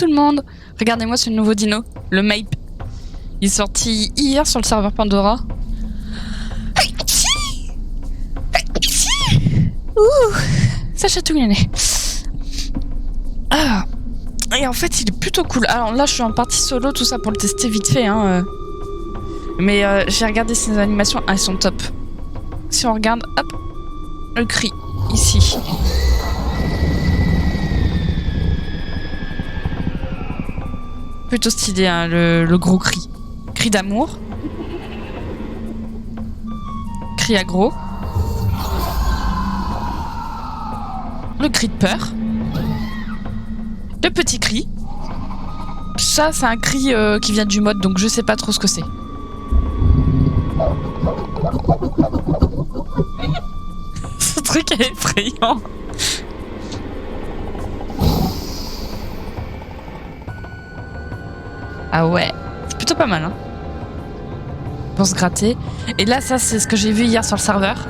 tout le monde. Regardez-moi ce nouveau dino, le Mape. Il est sorti hier sur le serveur Pandora. Ouh, ça chatouille le nez. Ah. Et en fait, il est plutôt cool. Alors là, je suis en partie solo, tout ça pour le tester vite fait. Mais j'ai regardé ses animations, elles sont top. Si on regarde, hop, le cri, ici. Plutôt stylé, hein, le gros cri. Cri d'amour. Cri aggro. Le cri de peur. Le petit cri. Ça, c'est un cri qui vient du mode, donc je sais pas trop ce que c'est. Ce truc est effrayant. Ah ouais, c'est plutôt pas mal, hein. Pour se gratter. Et là, ça, c'est ce que j'ai vu hier sur le serveur.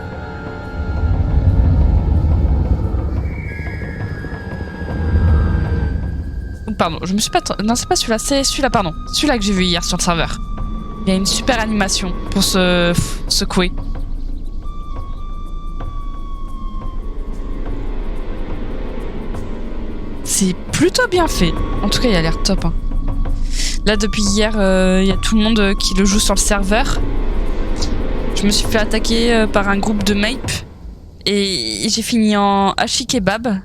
Pardon, je me suis pas... Non, c'est pas celui-là, c'est celui-là, pardon. Celui-là que j'ai vu hier sur le serveur. Il y a une super animation pour se secouer. C'est plutôt bien fait. En tout cas, il a l'air top, hein. Là, depuis hier, il y a tout le monde qui le joue sur le serveur. Je me suis fait attaquer par un groupe de Mape. Et j'ai fini en hachis kebab.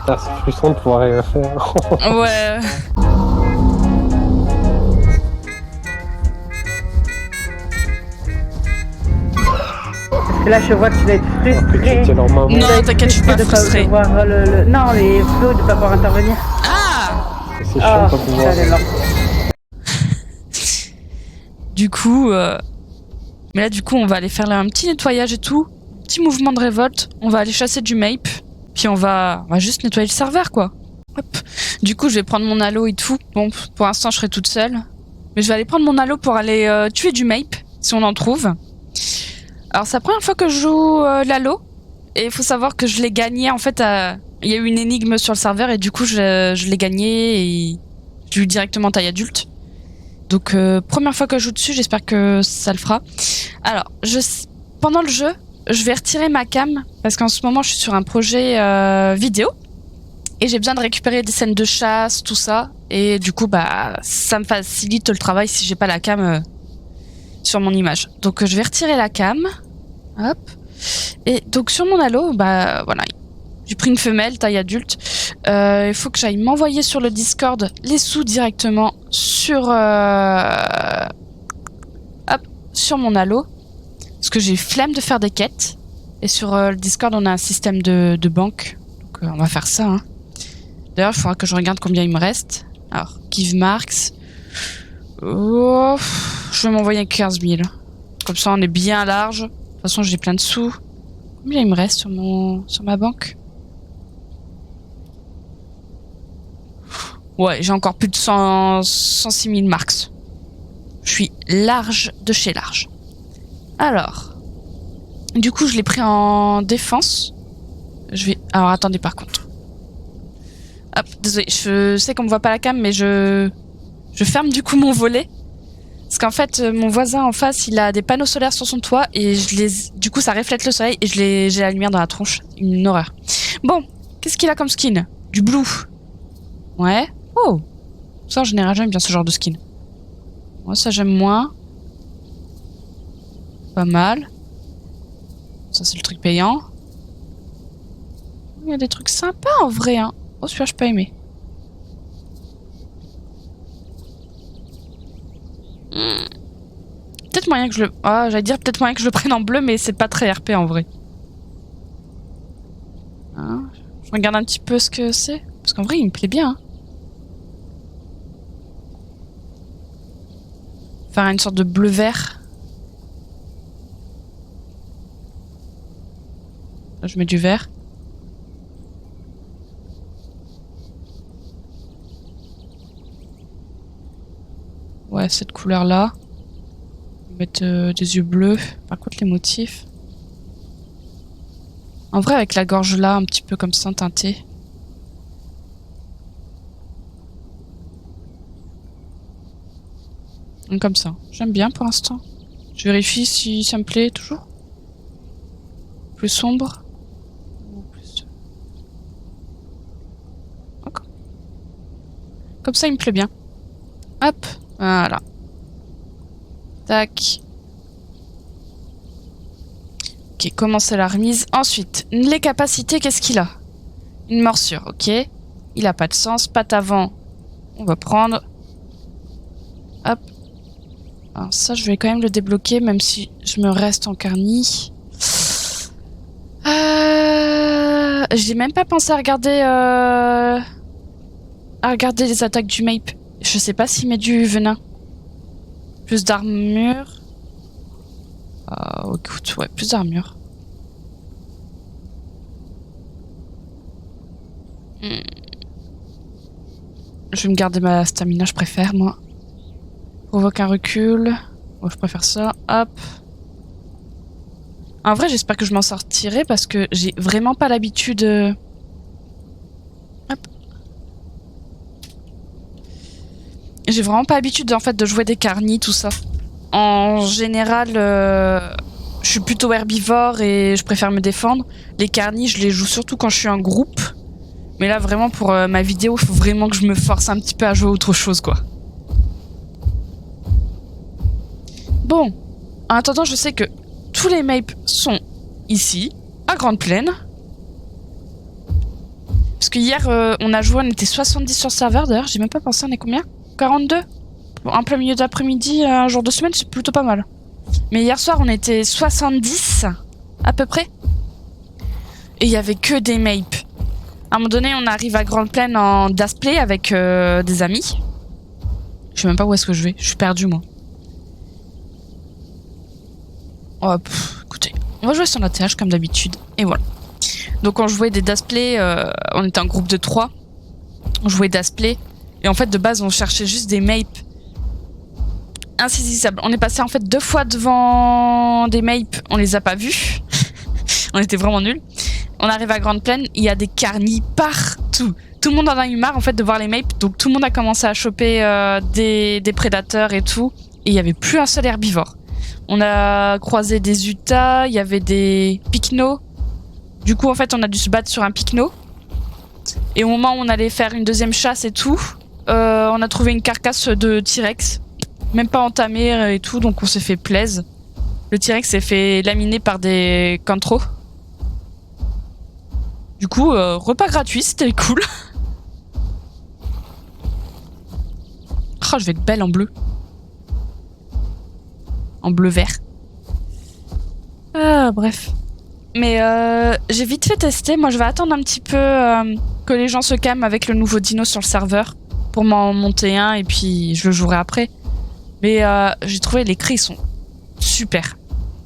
Ah, c'est frustrant de pouvoir rien faire. Ouais. Parce que là, je vois que tu vas être frustré. Leur maman. Non, t'inquiète, je suis pas frustrée. Non, les flots de pas pouvoir intervenir. Ah! C'est chiant pas pouvoir. Du coup, mais là, du coup, on va aller faire là, un petit nettoyage et tout. Petit mouvement de révolte. On va aller chasser du Mape. Puis on va juste nettoyer le serveur, quoi. Hop. Du coup, je vais prendre mon halo et tout. Bon, pour l'instant, je serai toute seule. Mais je vais aller prendre mon halo pour aller tuer du Mape, si on en trouve. Alors, c'est la première fois que je joue l'halo. Et il faut savoir que je l'ai gagné, en fait, il y a eu une énigme sur le serveur. Et du coup, je l'ai gagné et j'ai eu directement taille adulte. Donc, première fois que je joue dessus, j'espère que ça le fera. Alors, pendant le jeu, je vais retirer ma cam parce qu'en ce moment, je suis sur un projet vidéo et j'ai besoin de récupérer des scènes de chasse, tout ça. Et du coup, bah, ça me facilite le travail si j'ai pas la cam sur mon image. Donc, je vais retirer la cam. Hop. Et donc, sur mon halo, bah, voilà. J'ai pris une femelle, taille adulte. Il faut que j'aille m'envoyer sur le Discord les sous directement sur sur mon halo. Parce que j'ai flemme de faire des quêtes. Et sur le Discord, on a un système de banque. Donc on va faire ça. Hein. D'ailleurs, il faudra que je regarde combien il me reste. Alors, Give Marks. Oh, je vais m'envoyer 15 000. Comme ça, on est bien large. De toute façon, j'ai plein de sous. Combien il me reste sur ma banque? Ouais, j'ai encore plus de 106 000 marks. Je suis large de chez large. Alors, du coup, je l'ai pris en défense. Alors, attendez, par contre. Hop, désolé, je sais qu'on me voit pas la cam, mais je ferme du coup mon volet. Parce qu'en fait, mon voisin en face, il a des panneaux solaires sur son toit et du coup, ça reflète le soleil et j'ai la lumière dans la tronche. Une horreur. Bon, qu'est-ce qu'il a comme skin? Du blue. Ouais. Oh, ça en général, j'aime bien ce genre de skin. Moi, ça j'aime moins. Pas mal. Ça, c'est le truc payant. Il y a des trucs sympas en vrai, hein. Oh, celui-là, je peux aimer. Peut-être moyen que je le... Ah, j'allais dire peut-être moyen que je le prenne en bleu, mais c'est pas très RP en vrai. Hein, je regarde un petit peu ce que c'est. Parce qu'en vrai, il me plaît bien. Hein. Faire une sorte de bleu-vert. Là, je mets du vert. Ouais, cette couleur-là. Mettre des yeux bleus. Par contre, les motifs. En vrai, avec la gorge là, un petit peu comme ça, teintée. Donc, comme ça. J'aime bien pour l'instant. Je vérifie si ça me plaît toujours. Plus sombre. Ou plus... D'accord. Comme ça, il me plaît bien. Hop. Voilà. Tac. Ok, commencer la remise. Ensuite, les capacités, qu'est-ce qu'il a? Une morsure, ok. Il a pas de sens. Patte avant, on va prendre. Hop. Alors ça, je vais quand même le débloquer, même si je me reste en carni. J'ai même pas pensé à regarder les attaques du Mape. Je sais pas s'il met du venin. Plus d'armure. Écoute, ouais, plus d'armure. Je vais me garder ma stamina, je préfère, moi. Provoque un recul. Bon, je préfère ça. Hop. En vrai, j'espère que je m'en sortirai parce que j'ai vraiment pas l'habitude... Hop. J'ai vraiment pas l'habitude, en fait, de jouer des carnis, tout ça. En général, je suis plutôt herbivore et je préfère me défendre. Les carnis, je les joue surtout quand je suis en groupe. Mais là, vraiment, pour ma vidéo, il faut vraiment que je me force un petit peu à jouer autre chose, quoi. Bon. En attendant, je sais que tous les mapes sont ici, à Grande Plaine. Parce que hier, on a joué, on était 70 sur le serveur. D'ailleurs, j'ai même pas pensé, on est combien? 42? En plein milieu d'après-midi, un jour de semaine, c'est plutôt pas mal. Mais hier soir, on était 70, à peu près. Et il y avait que des mapes. À un moment donné, on arrive à Grande Plaine en Dasplay avec des amis. Je sais même pas où est-ce que je vais. Je suis perdue, moi. Oh, écoutez, on va jouer sur la TH comme d'habitude. Et voilà. Donc, on jouait des Dasplay. On était un groupe de 3. On jouait Dasplay. Et en fait, de base, on cherchait juste des mapes insaisissables. On est passé en fait 2 fois devant des mapes. On les a pas vus. On était vraiment nuls. On arrive à Grande Plaine, il y a des carnis partout. Tout le monde en a eu marre en fait de voir les mapes, donc tout le monde a commencé à choper des prédateurs et tout. Et il n'y avait plus un seul herbivore. On a croisé des Utahs, il y avait des Pycnos. Du coup en fait on a dû se battre sur un Pycno. Et au moment où on allait faire une deuxième chasse et tout, on a trouvé une carcasse de T-Rex. Même pas entamée et tout, donc on s'est fait plaise. Le T-Rex s'est fait laminer par des cantros. Du coup, repas gratuit, c'était cool. Oh, je vais être belle en bleu. En bleu-vert. Ah, bref. Mais j'ai vite fait tester. Moi, je vais attendre un petit peu que les gens se calment avec le nouveau dino sur le serveur pour m'en monter un et puis je le jouerai après. Mais j'ai trouvé les cris sont super.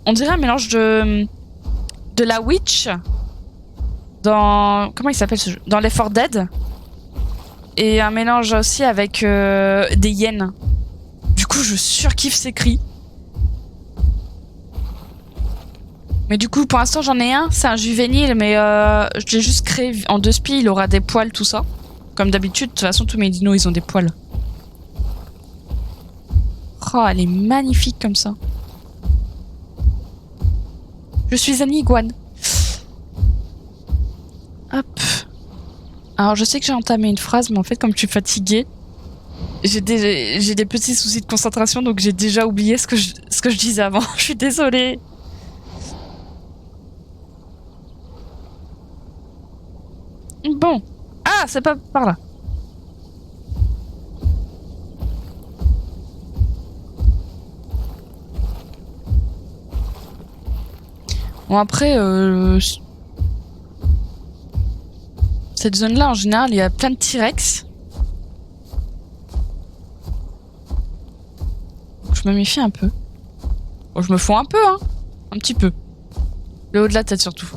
On dirait un mélange de la Witch dans... Comment il s'appelle ce jeu? Dans Left 4 Dead. Et un mélange aussi avec des hyènes. Du coup, je surkiffe ces cris. Mais du coup, pour l'instant, j'en ai un. C'est un juvénile, mais je l'ai juste créé en 2 spies. Il aura des poils, tout ça. Comme d'habitude, de toute façon, tous mes dinos, ils ont des poils. Oh, elle est magnifique comme ça. Je suis une iguane. Hop. Alors, je sais que j'ai entamé une phrase, mais en fait, comme je suis fatiguée, j'ai des petits soucis de concentration, donc j'ai déjà oublié ce que je disais avant. Je suis désolée. Bon. Ah, c'est pas par là. Bon, après, cette zone-là, en général, il y a plein de T-Rex. Je me méfie un peu. Bon, je me fonds un peu, hein. Un petit peu. Le haut de la tête, surtout.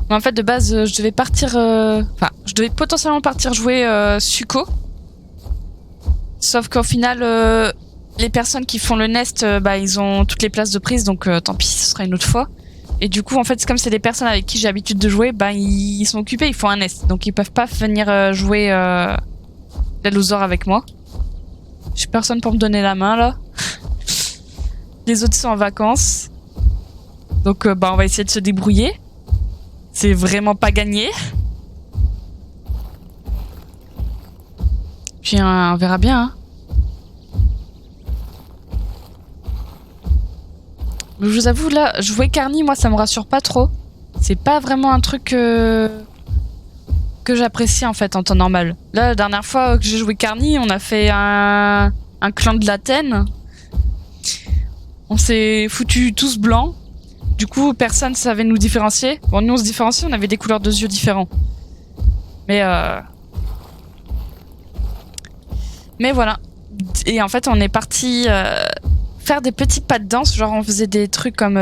Mais en fait, de base, je devais partir... Enfin, je devais potentiellement partir jouer Suko. Sauf qu'au final, les personnes qui font le nest, ils ont toutes les places de prise, donc tant pis, ce sera une autre fois. Et du coup, en fait, comme c'est des personnes avec qui j'ai l'habitude de jouer, ils sont occupés, ils font un nest. Donc ils peuvent pas venir jouer l'Allosaur avec moi. J'ai personne pour me donner la main, là. Les autres sont en vacances. Donc on va essayer de se débrouiller. C'est vraiment pas gagné. Puis on verra bien, hein. Je vous avoue, là, jouer Carny, moi, ça me rassure pas trop. C'est pas vraiment un truc que j'apprécie, en fait, en temps normal. Là, la dernière fois que j'ai joué Carny, on a fait un clan de l'Athènes. On s'est foutu tous blancs. Du coup, personne savait nous différencier. Bon, nous, on se différenciait, on avait des couleurs de yeux différents. Mais voilà. Et en fait, on est parti... faire des petits pas de danse, genre on faisait des trucs comme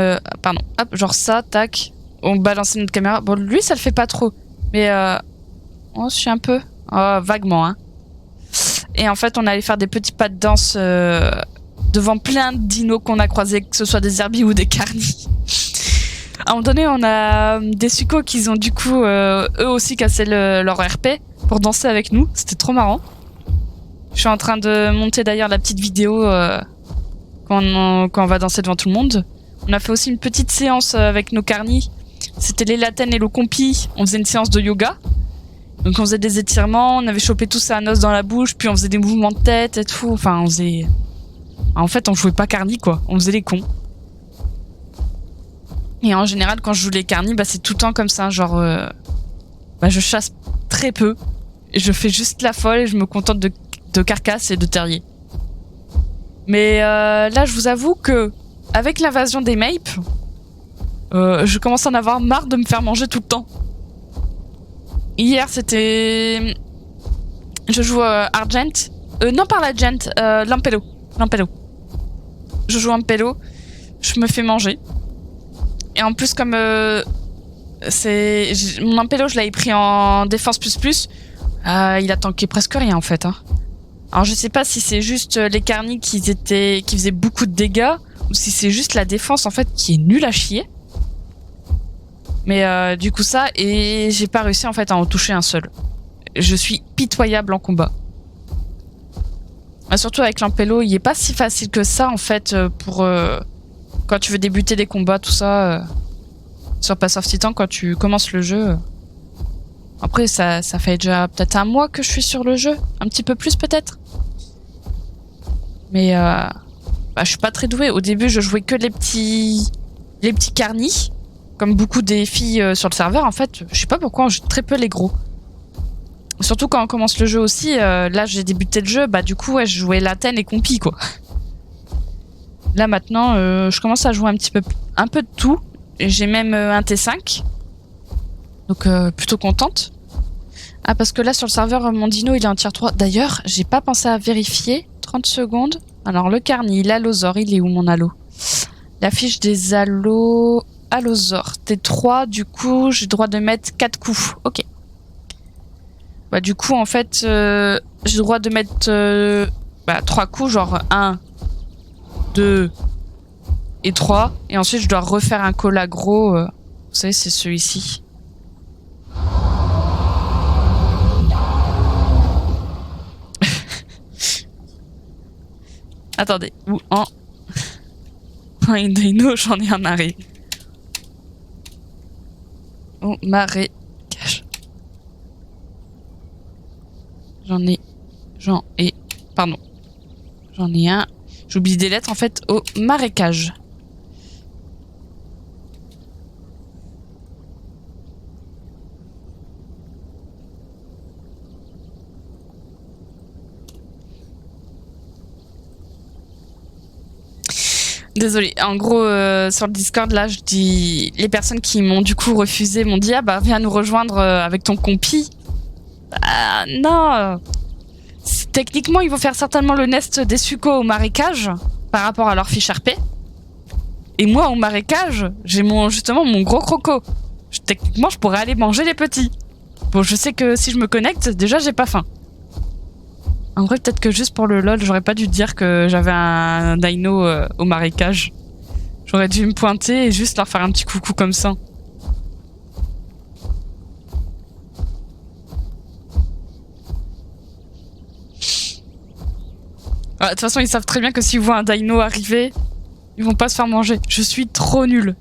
genre ça, tac, on balançait notre caméra. Bon, lui ça le fait pas trop, mais je suis un peu vaguement, hein. Et en fait on allait faire des petits pas de danse devant plein de dinos qu'on a croisés, que ce soit des herbies ou des carnis. À un moment donné, on a des sucos qui ont du coup eux aussi cassé leur RP pour danser avec nous. C'était trop marrant. Je suis en train de monter d'ailleurs la petite vidéo quand on va danser devant tout le monde. On a fait aussi une petite séance avec nos carnis. C'était les latènes et le compi. On faisait une séance de yoga. Donc on faisait des étirements, on avait chopé tous un os dans la bouche, puis on faisait des mouvements de tête et tout. Enfin, on faisait... En fait, on jouait pas carnis, quoi. On faisait les cons. Et en général, quand je joue les carnis, c'est tout le temps comme ça. Genre, je chasse très peu. Et je fais juste la folle et je me contente de carcasses et de terriers. Mais là, je vous avoue que avec l'invasion des Mapes, je commence à en avoir marre de me faire manger tout le temps. Hier, c'était... Je joue Argent. Non, pas l'Argent, Lampello. Je joue Lampello. Je me fais manger. Et en plus, comme... mon Lampello, je l'avais pris en défense plus. Il a tanké presque rien, en fait, hein. Alors je sais pas si c'est juste les carnis qui faisaient beaucoup de dégâts ou si c'est juste la défense en fait qui est nulle à chier. Mais du coup ça, et j'ai pas réussi en fait à en toucher un seul. Je suis pitoyable en combat. Surtout avec Lampello, il est pas si facile que ça en fait pour quand tu veux débuter des combats, tout ça sur Pass of Titan quand tu commences le jeu. Après, ça fait déjà peut-être un mois que je suis sur le jeu. Un petit peu plus, peut-être. Mais je suis pas très douée. Au début, je jouais que les petits carnis. Comme beaucoup des filles sur le serveur, en fait. Je sais pas pourquoi, on joue très peu les gros. Surtout quand on commence le jeu aussi. Là, j'ai débuté le jeu. Du coup, ouais, je jouais l'Athènes et compi, quoi. Là, maintenant, je commence à jouer un peu de tout. J'ai même un T5. Donc plutôt contente. Ah, parce que là sur le serveur mon dino il est en tier 3. D'ailleurs j'ai pas pensé à vérifier. 30 secondes. Alors le carni, l'allosaure, il est où mon allo? La fiche des allos. Allosaure. T3 du coup j'ai le droit de mettre 4 coups. Ok. Du coup en fait j'ai le droit de mettre 3 coups, genre 1, 2 et 3. Et ensuite je dois refaire un call aggro. Vous savez c'est celui-ci. Attendez, ou en dino, j'en ai un marée. Oh, marécage. J'en ai un. J'oublie des lettres en fait au marécage. Désolée, en gros sur le Discord là je dis les personnes qui m'ont du coup refusé m'ont dit viens nous rejoindre avec ton compi. Non, techniquement ils vont faire certainement le nest des sucos au marécage par rapport à leur fiche RP. Et moi au marécage j'ai justement mon gros croco. Techniquement je pourrais aller manger les petits. Bon, je sais que si je me connecte, déjà j'ai pas faim. En vrai, peut-être que juste pour le lol, j'aurais pas dû dire que j'avais un dino au marécage. J'aurais dû me pointer et juste leur faire un petit coucou comme ça. De toute façon, ils savent très bien que s'ils voient un dino arriver, ils vont pas se faire manger. Je suis trop nulle.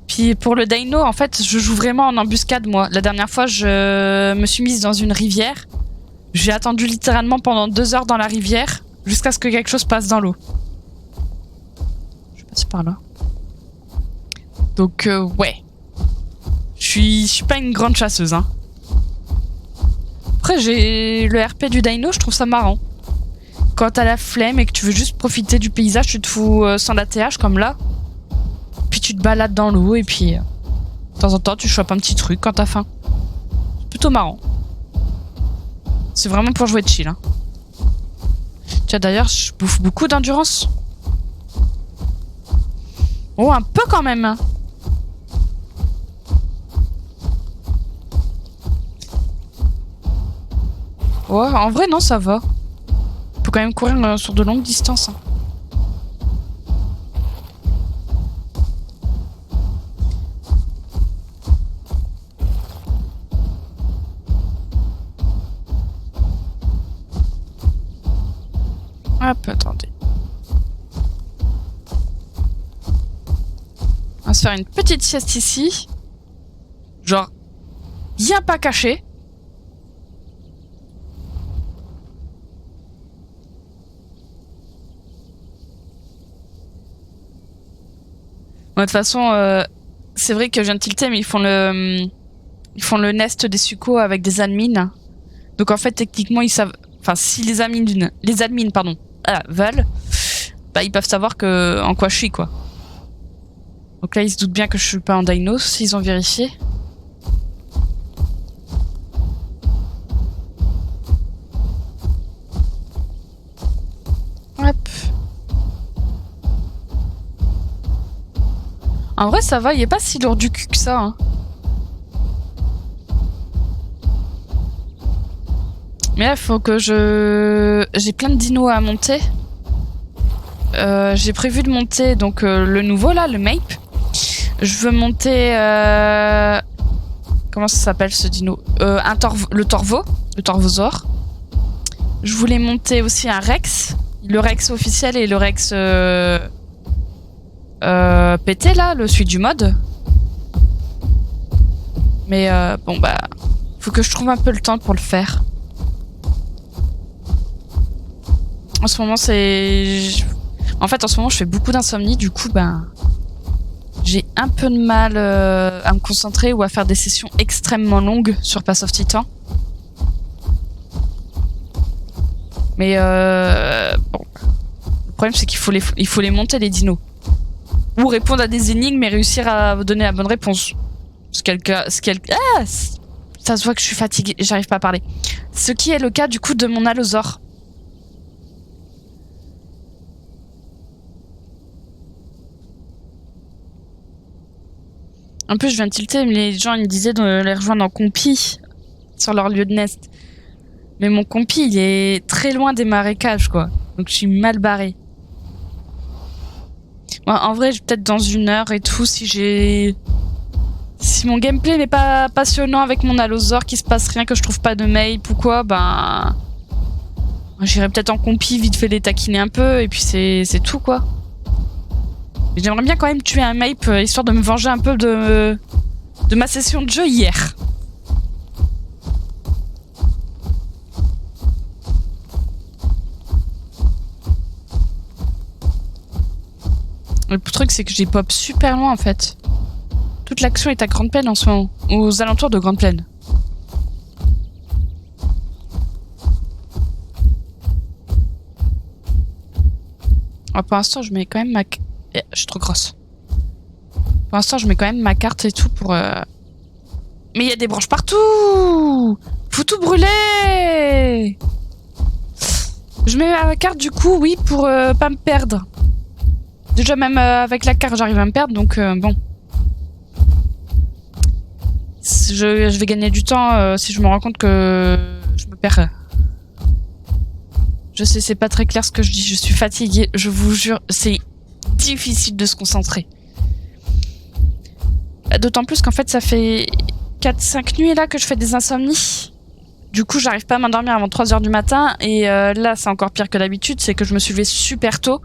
Puis pour le dino, en fait, je joue vraiment en embuscade, moi. La dernière fois, je me suis mise dans une rivière. J'ai attendu littéralement pendant 2 heures dans la rivière jusqu'à ce que quelque chose passe dans l'eau. Je passe par là. Donc, ouais. Je suis pas une grande chasseuse, hein. Après, j'ai le RP du dino, je trouve ça marrant. Quand t'as la flemme et que tu veux juste profiter du paysage, tu te fous sans l'ATH comme là. Puis tu te balades dans l'eau et puis de temps en temps tu chopes un petit truc quand t'as faim. C'est plutôt marrant. C'est vraiment pour jouer de chill. Hein. Tiens d'ailleurs, je bouffe beaucoup d'endurance. Oh, un peu quand même. Ouais, en vrai non, ça va. On peut quand même courir sur de longues distances. Hein. Hop, attendez. On va se faire une petite sieste ici. Genre, bien pas caché. De toute façon, c'est vrai que je viens de tilter, mais ils font le nest des succos avec des admins. Donc en fait, techniquement, ils savent... Enfin, si les admins veulent, bah ils peuvent savoir en quoi je suis, quoi. Donc là, ils se doutent bien que je suis pas en dino, s'ils ont vérifié. Hop. En vrai, ça va, il est pas si lourd du cul que ça. Hein. Mais là, il faut que j'ai plein de dinos à monter. J'ai prévu de monter donc le nouveau là, le Mape. Je veux monter... Comment ça s'appelle ce dino le Torvosaur. Je voulais monter aussi un Rex. Le Rex officiel et le Rex... pété là, celui du mode. Mais bon bah... Faut que je trouve un peu le temps pour le faire. En ce moment, en fait, en ce moment, je fais beaucoup d'insomnie. Du coup, ben, j'ai un peu de mal à me concentrer ou à faire des sessions extrêmement longues sur Pass of Titan. Mais bon, le problème, c'est qu'il faut les monter, les dinos. Ou répondre à des énigmes et réussir à donner la bonne réponse. Ça se voit que je suis fatiguée, j'arrive pas à parler. Ce qui est le cas, du coup, de mon Allosaur. En plus, je viens de tilter, mais les gens ils me disaient de les rejoindre en compi sur leur lieu de nest. Mais mon compi, il est très loin des marécages, quoi. Donc je suis mal barrée. Bon, en vrai, peut-être dans 1 heure et tout, si mon gameplay n'est pas passionnant avec mon Allosaur, qu'il se passe rien, que je trouve pas de Mape ou quoi, ben... J'irai peut-être en compi, vite fait les taquiner un peu, et puis c'est tout, quoi. Mais j'aimerais bien quand même tuer un Mape, histoire de me venger un peu de ma session de jeu hier. Le truc, c'est que j'ai pop super loin, en fait. Toute l'action est à Grande Plaine en ce moment, aux alentours de Grande Plaine. Alors pour l'instant, je mets quand même je suis trop grosse. Pour l'instant, je mets quand même ma carte et tout pour... Mais il y a des branches partout! Faut tout brûler! Je mets ma carte du coup, oui, pour pas me perdre. Déjà, même avec la carte, j'arrive à me perdre, donc bon. je vais gagner du temps si je me rends compte que je me perds. Je sais, c'est pas très clair ce que je dis. Je suis fatiguée. Je vous jure, c'est difficile de se concentrer. D'autant plus qu'en fait, ça fait 4-5 nuits là que je fais des insomnies. Du coup, j'arrive pas à m'endormir avant 3h du matin. Et là, c'est encore pire que d'habitude. C'est que je me suis levée super tôt.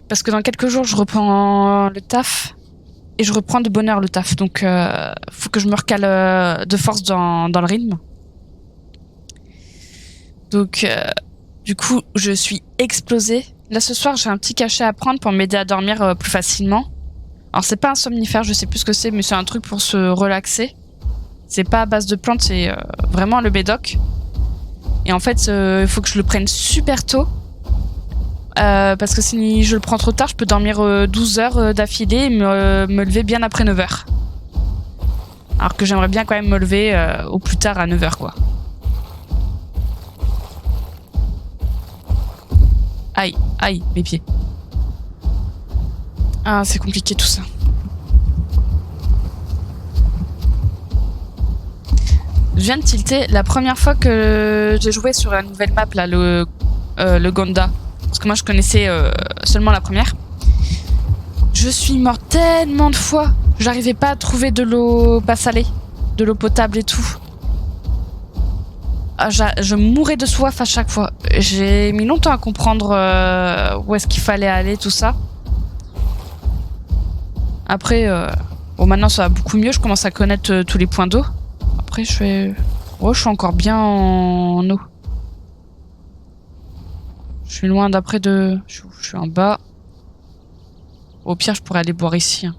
Parce que dans quelques jours, je reprends le taf. Et je reprends de bonne heure le taf. Donc, faut que je me recale de force dans le rythme. Donc, du coup, je suis explosée. Là, ce soir, j'ai un petit cachet à prendre pour m'aider à dormir plus facilement. Alors, c'est pas un somnifère, je sais plus ce que c'est, mais c'est un truc pour se relaxer. C'est pas à base de plantes, c'est vraiment le médoc. Et en fait, il faut que je le prenne super tôt. Parce que si je le prends trop tard, je peux dormir 12 heures d'affilée et me lever bien après 9h. Alors que j'aimerais bien quand même me lever au plus tard à 9h, quoi. Aïe, aïe, mes pieds. Ah, c'est compliqué tout ça. Je viens de tilter la première fois que j'ai joué sur la nouvelle map, là, le Gonda. Parce que moi, je connaissais seulement la première. Je suis morte tellement de fois. J'arrivais pas à trouver de l'eau pas salée, de l'eau potable et tout. Ah, je mourais de soif à chaque fois. J'ai mis longtemps à comprendre où est-ce qu'il fallait aller, tout ça. Après, bon, maintenant ça va beaucoup mieux. Je commence à connaître tous les points d'eau. Après, je suis encore bien en eau. Je suis loin d'après de... Je suis en bas. Au pire, je pourrais aller boire ici. Hein.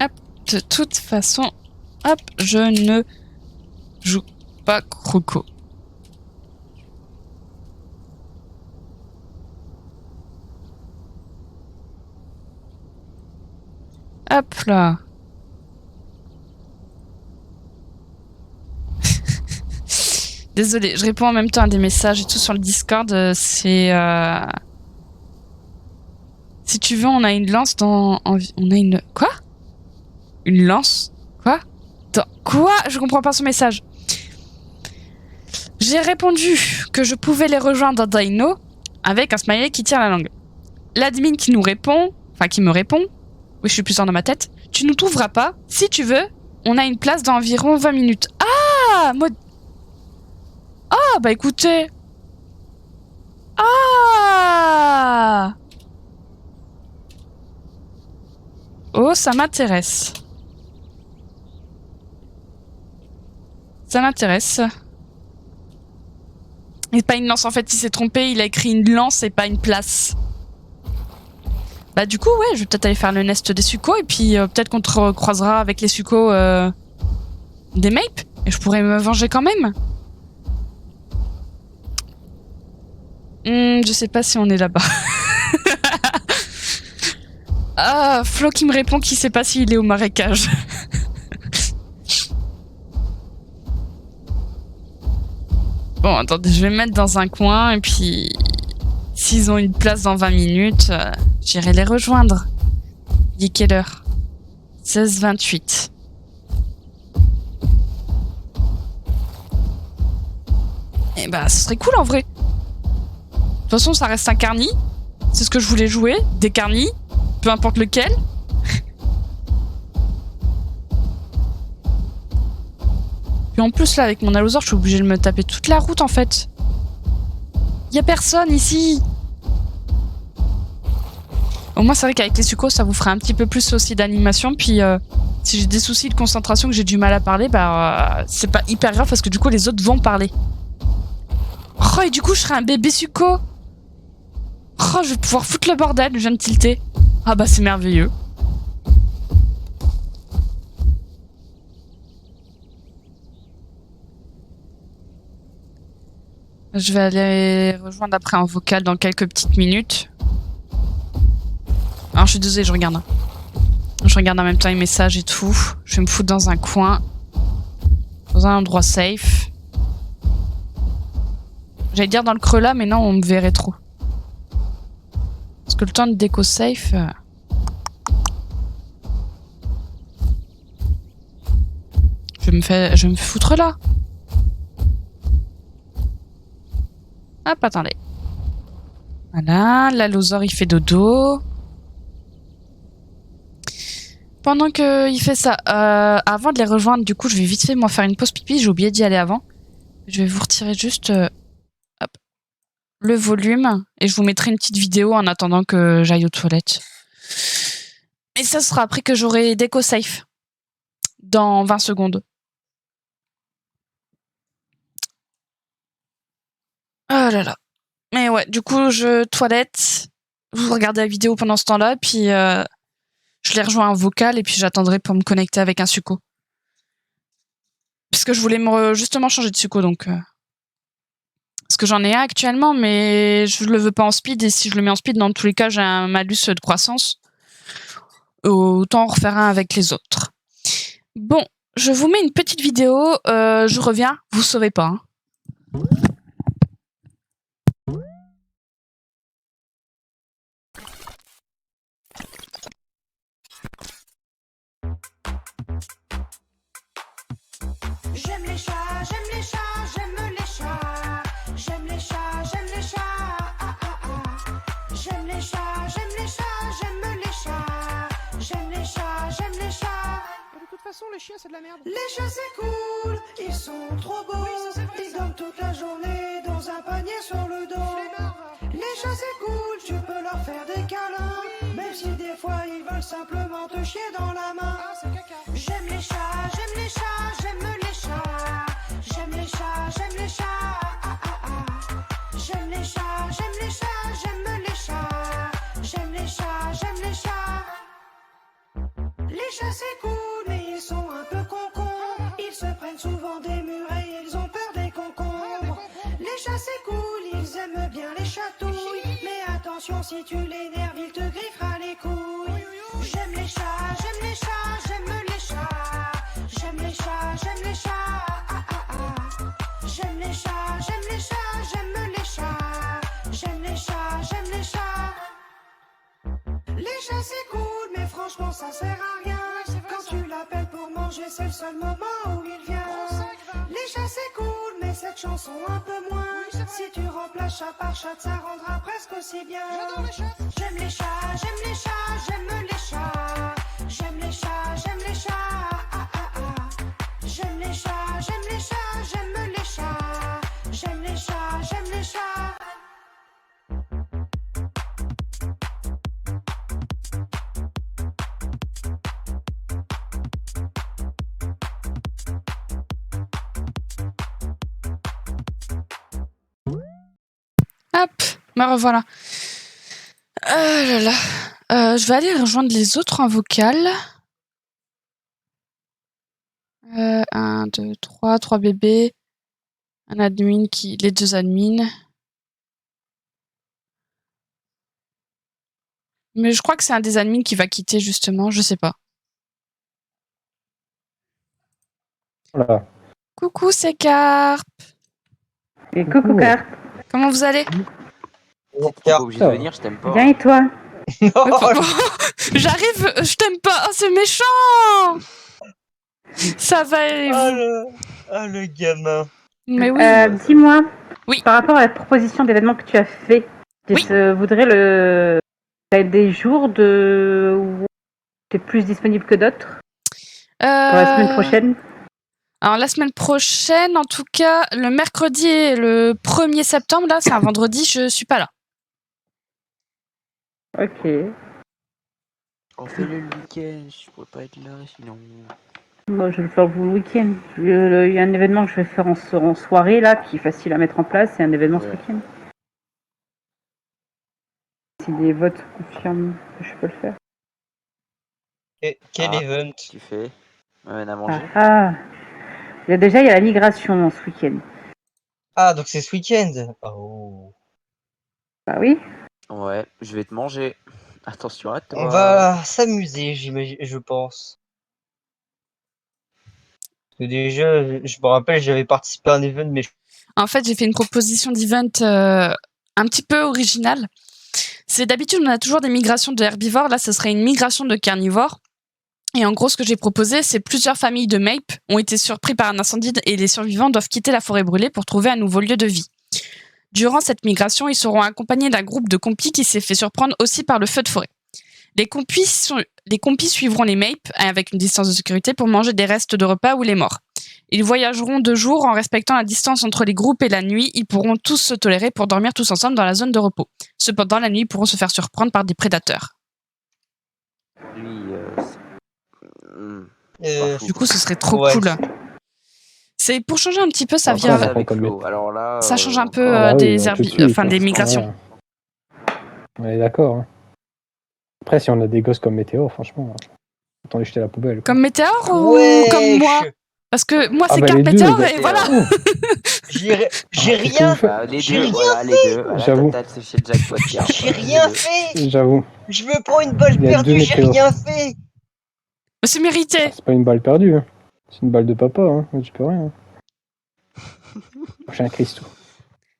Hop, de toute façon, hop, je ne joue pas croco. Hop là. Désolée, je réponds en même temps à des messages et tout sur le Discord. C'est... Si tu veux, on a une lance dans... On a une... Quoi? Une lance? Quoi? Quoi? Je comprends pas son message. J'ai répondu que je pouvais les rejoindre dans Dino avec un smiley qui tire la langue. L'admin qui nous répond... Enfin, qui me répond... Oui, je suis plus dans ma tête. Tu nous trouveras pas. Si tu veux, on a une place dans environ 20 minutes. Ah, mode... Ah, bah écoutez. Ah. Oh, ça m'intéresse. Ça m'intéresse. Et pas une lance, en fait, il s'est trompé. Il a écrit une lance et pas une place. Bah du coup, ouais, je vais peut-être aller faire le nest des succos et puis peut-être qu'on te recroisera avec les succos des mapes et je pourrais me venger quand même. Je sais pas si on est là-bas. Ah, Flo qui me répond qu'il sait pas s'il est au marécage. Bon, attendez, je vais me mettre dans un coin et puis... S'ils ont une place dans 20 minutes, j'irai les rejoindre. Il est quelle heure? 16h28. Eh bah, ce serait cool en vrai. De toute façon, ça reste un carni. C'est ce que je voulais jouer. Des carnis. Peu importe lequel. Puis en plus, là, avec mon allosaure, je suis obligée de me taper toute la route en fait. Y'a personne ici. Au moins c'est vrai qu'avec les succos ça vous fera un petit peu plus aussi d'animation. Puis si j'ai des soucis de concentration, que j'ai du mal à parler, bah c'est pas hyper grave parce que du coup les autres vont parler. Oh et du coup je serai un bébé succo. Oh je vais pouvoir foutre le bordel, je viens de tilter. Ah bah c'est merveilleux. Je vais aller rejoindre après en vocal dans quelques petites minutes. Alors je suis désolée, je regarde. Je regarde en même temps les messages et tout. Je vais me foutre dans un coin. Dans un endroit safe. J'allais dire dans le creux là, mais non, on me verrait trop. Parce que le temps de déco safe... Je vais me foutre là. Hop, attendez. Voilà, l'allosaure il fait dodo. Pendant qu'il fait ça, avant de les rejoindre, du coup, je vais vite fait moi faire une pause pipi. J'ai oublié d'y aller avant. Je vais vous retirer juste hop, le volume et je vous mettrai une petite vidéo en attendant que j'aille aux toilettes. Mais ça sera après que j'aurai déco safe. Dans 20 secondes. Oh là là. Mais ouais, du coup, je toilette. Vous regardez la vidéo pendant ce temps-là, puis je les rejoins en vocal et puis j'attendrai pour me connecter avec un succo. Parce que je voulais justement changer de succo, donc... Parce que j'en ai un actuellement, mais je le veux pas en speed, et si je le mets en speed, dans tous les cas, j'ai un malus de croissance. Autant en refaire un avec les autres. Bon, je vous mets une petite vidéo, je reviens, vous saurez pas. Hein. J'aime les chats, j'aime les chats, j'aime les chats. J'aime les chats, j'aime les chats. Ah, ah, ah. J'aime les chats, j'aime les chats, j'aime les chats. J'aime les chats, j'aime les chats. De toute façon, les chiens, c'est de la merde. Les chats, c'est cool, ils sont trop beaux. Oui, ça, c'est vrai, Ils ça. dorment toute la journée dans un panier sur le dos. Flemmard. Les chats, c'est cool, tu peux leur faire des câlins. Même si des fois ils veulent simplement te chier dans la main. Ah, c'est caca. J'aime les chats, j'aime les chats, j'aime les chats. J'aime les chats, j'aime les chats. Ah, ah, ah. J'aime les chats, j'aime les chats, j'aime les chats. J'aime les chats, j'aime les chats. Les chats c'est cool, mais ils sont un peu concons. Ils se prennent souvent des murs et ils ont peur des concombres. Les chats c'est cool, ils aiment bien les chatouilles. Mais attention, si tu l'énerves, il te griffera les couilles. J'aime les chats, j'aime les chats, j'aime les chats. J'aime les chats, j'aime les chats. Ah, ah, ah. J'aime les chats, j'aime les chats, j'aime les chats. J'aime les chats, j'aime les chats. Les chats c'est cool, mais franchement ça sert à rien. Quand tu l'appelles pour manger, c'est le seul moment où il vient. Les chats c'est cool, mais cette chanson un peu moins. Si tu remplaces chat par chat, ça rendra presque aussi bien. J'adore les chats. J'aime les chats, j'aime les chats, j'aime les chats. J'aime les chats, j'aime les chats. Ah, ah, ah. J'aime les chats, j'aime les chats, j'aime les chats. J'aime les chats, j'aime les chats. Hop, me revoilà. Là là. Je vais aller rejoindre les autres en vocal. 1, 2, 3, 3 bébés. Un admin les 2 admins. Mais je crois que c'est un des admins qui va quitter justement, je sais pas. Voilà. Coucou, c'est Carp. Et coucou, Carp. Comment vous allez? T'es pas obligé de venir, je t'aime pas. Bien et toi? J'arrive, je t'aime pas. Oh, c'est méchant. Ça va et vous? Le gamin. Mais oui. Dis-moi, Oui. par rapport à la proposition d'événement que tu as fait, Oui. je voudrais t'as des jours où tu es plus disponible que d'autres pour la semaine prochaine. Alors la semaine prochaine, en tout cas, le mercredi et le 1er septembre, là, c'est un vendredi, je suis pas là. Ok. On fait le week-end, je pourrais pas être là sinon. Moi, je vais le faire le week-end. Il y a un événement que je vais faire en soirée, là, qui est facile à mettre en place, et un événement ce Ouais. week-end. Si les votes confirment que je peux le faire. Quel event? Tu fais? On a mangé. Il y a la migration ce week-end. Ah, donc c'est ce week-end. Oh. Bah oui. Ouais, je vais te manger. Attention à toi. On va s'amuser, j'imagine, je pense. Déjà, je me rappelle, j'avais participé à un event, mais En fait, j'ai fait une proposition d'event un petit peu originale. C'est d'habitude, on a toujours des migrations de herbivores. Là, ce serait une migration de carnivores. Et en gros, ce que j'ai proposé, c'est plusieurs familles de Mape ont été surpris par un incendie et les survivants doivent quitter la forêt brûlée pour trouver un nouveau lieu de vie. Durant cette migration, ils seront accompagnés d'un groupe de compis qui s'est fait surprendre aussi par le feu de forêt. Les compis suivront les Mape avec une distance de sécurité pour manger des restes de repas ou les morts. Ils voyageront 2 jours en respectant la distance entre les groupes et la nuit. Ils pourront tous se tolérer pour dormir tous ensemble dans la zone de repos. Cependant, la nuit, ils pourront se faire surprendre par des prédateurs. Lui, Du coup, ce serait trop ouais. cool. C'est pour changer un petit peu, ça Après, vient. ça avec comme Flo. Alors là, Ça change un peu Ah bah oui, des tout de herbi- suite, enfin quoi. des migrations. Ouais. On est d'accord. Hein. Après, si on a des gosses comme Météo, franchement, autant les jeter à la poubelle. Quoi. Comme Météor ou Ouais, comme moi? Parce que moi, c'est bah, carte les deux, Météor bah, et voilà. J'ai rien, les j'ai deux, rien voilà, les deux. Voilà, J'avoue. t'as séché le jackpot, Pierre. j'ai rien fait. J'avoue. Je me prends une balle Il y a perdue, deux j'ai météos. rien fait. C'est mérité. C'est pas une balle perdue. Hein. C'est une balle de papa. Hein. Tu peux rien. J'ai un Christou.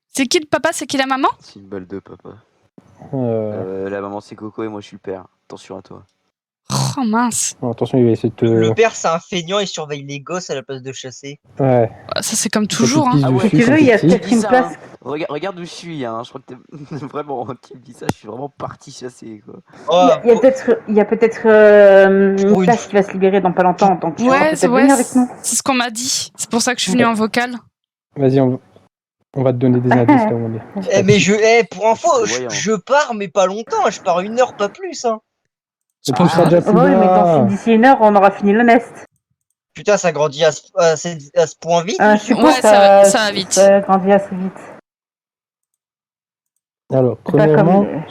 C'est qui le papa, c'est qui la maman? C'est une balle de papa. Euh... La maman, c'est Coco et moi, je suis le père. Attention à toi. Oh mince. Oh, attention, il va essayer de te. Le père, c'est un feignant, il surveille les gosses à la place de chasser. Ouais. Ça, c'est comme toujours. Hein. Ah ouais, Si tu veux, il y a Tu peut-être dis une ça, place. hein. Regarde où je suis, hein. Je crois que t'es vraiment. Tu me dis ça, je suis vraiment parti chasser, quoi. Oh, Il y a peut-être Pour une une place qui va se libérer dans pas longtemps. Donc tu pourras Ouais, peut-être venir avec nous. c'est ce qu'on m'a dit. C'est pour ça que je suis venue en vocal. Vas-y, on va te donner des indices là où on est. mais pour info, C'est voyant. je pars, mais pas longtemps. Je pars 1 heure, pas plus. Hein. Et tu seras déjà plus Ouais, mais là. d'ici 1 heure, on aura fini le nest. Putain, ça grandit à ce point vite. Je suppose Ouais, ça va vite. Ça grandit assez vite. Alors, C'est pas premièrement, comme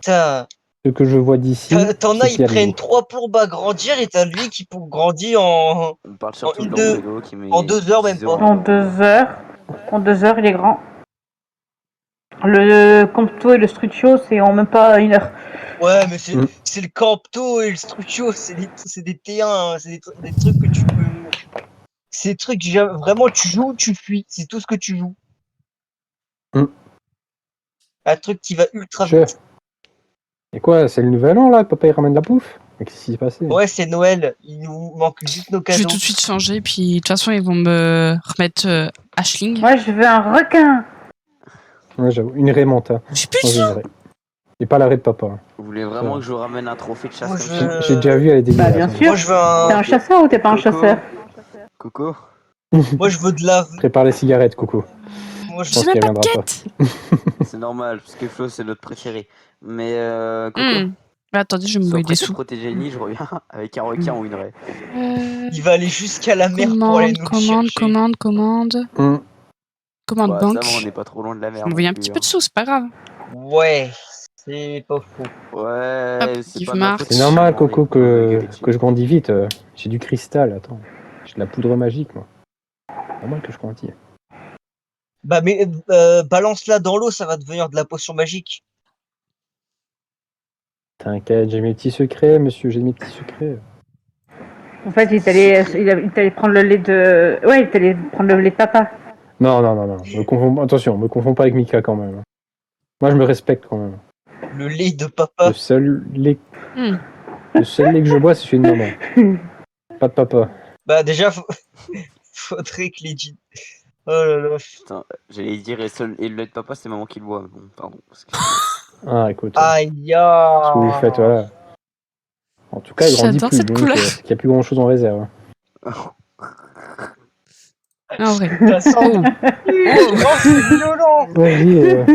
Putain, ce que je vois d'ici. t'en as, c'est qu'il y ils a prennent l'eau. 3 plombes à grandir et t'as lui qui grandit en On parle surtout une de deux- l'Angelo qui met. en 2 heures, même 10 pas. En 2 heures. En 2 heures, il est grand. Le Compto et le Struccio, c'est en même pas 1 heure. Ouais, mais c'est Mm. c'est le Campto et le Struccio, c'est des T1, hein, c'est des trucs que tu peux. C'est des trucs, vraiment, tu joues, tu fuis, c'est tout ce que tu joues. Mm. Un truc qui va ultra Je- vite. Et quoi, c'est le nouvel an là que papa il ramène la bouffe? Mais qu'est-ce qui s'est passé? Ouais, c'est Noël, il nous manque juste nos Je vais cadeaux. tout de suite changer, puis de toute façon, ils vont me remettre Ashling. Moi, je veux un requin. Ouais, j'avoue, une raie manta. Je suis plus Moi, j'ai une sûre. raie. Et pas la raie de papa. Hein. Vous voulez vraiment que je vous ramène un trophée de chasse Moi, comme je- ça J'ai déjà vu, elle est dégueulasse. Bah, bien hein. sûr. Moi, je veux T'es un chasseur ou t'es pas un Coco. chasseur? Coco moi, je veux de la. Prépare les cigarettes, Coco. Moi, je Je pense J'ai même qu'elle pas de viendra pas. quête. C'est normal, parce que Flo, c'est notre préféré. Mais Coco, Mais attendez, je vais me sois mouiller prêt des de sous. protéger une île, je reviens avec un requin ou une raie. Il va aller jusqu'à la mer pour aller nous commande. Hum. Commande Bah, ça banque. va, on n'est pas trop loin de la mer. Je m'envoie un petit peu de sous, c'est pas grave. Ouais, c'est pas faux. Ouais, Hop, c'est Yves pas de ma Marx. faute, C'est normal, j'ai Coco, envie de me gueuler que je grandis vite. J'ai du cristal, attends. J'ai de la poudre magique, moi. C'est normal que je grandis. Bah, mais balance-la dans l'eau, ça va devenir de la potion magique. T'inquiète, j'ai mes petits secrets, monsieur, j'ai mes petits secrets. En fait, il est allé prendre le lait de. Ouais, il est allé prendre le lait de papa. Non. Attention, me confonds pas avec Mika quand même. Moi, je me respecte quand même. Le lait de papa. Le seul lait Hmm. que je bois, c'est celui de maman. Pas de papa. Bah, déjà, faudrait que les jeans. Oh là là. Putain, j'allais dire, et le lait de papa, c'est maman qui le boit. Bon, pardon. Parce que... Ah, écoute, Aïe, ce que vous faites, voilà. En tout cas, il grandit J'adore plus, cette donc couleur. il n'y a plus grand chose en réserve. En vrai. Ça sent. Oh, c'est violent. Vas-y,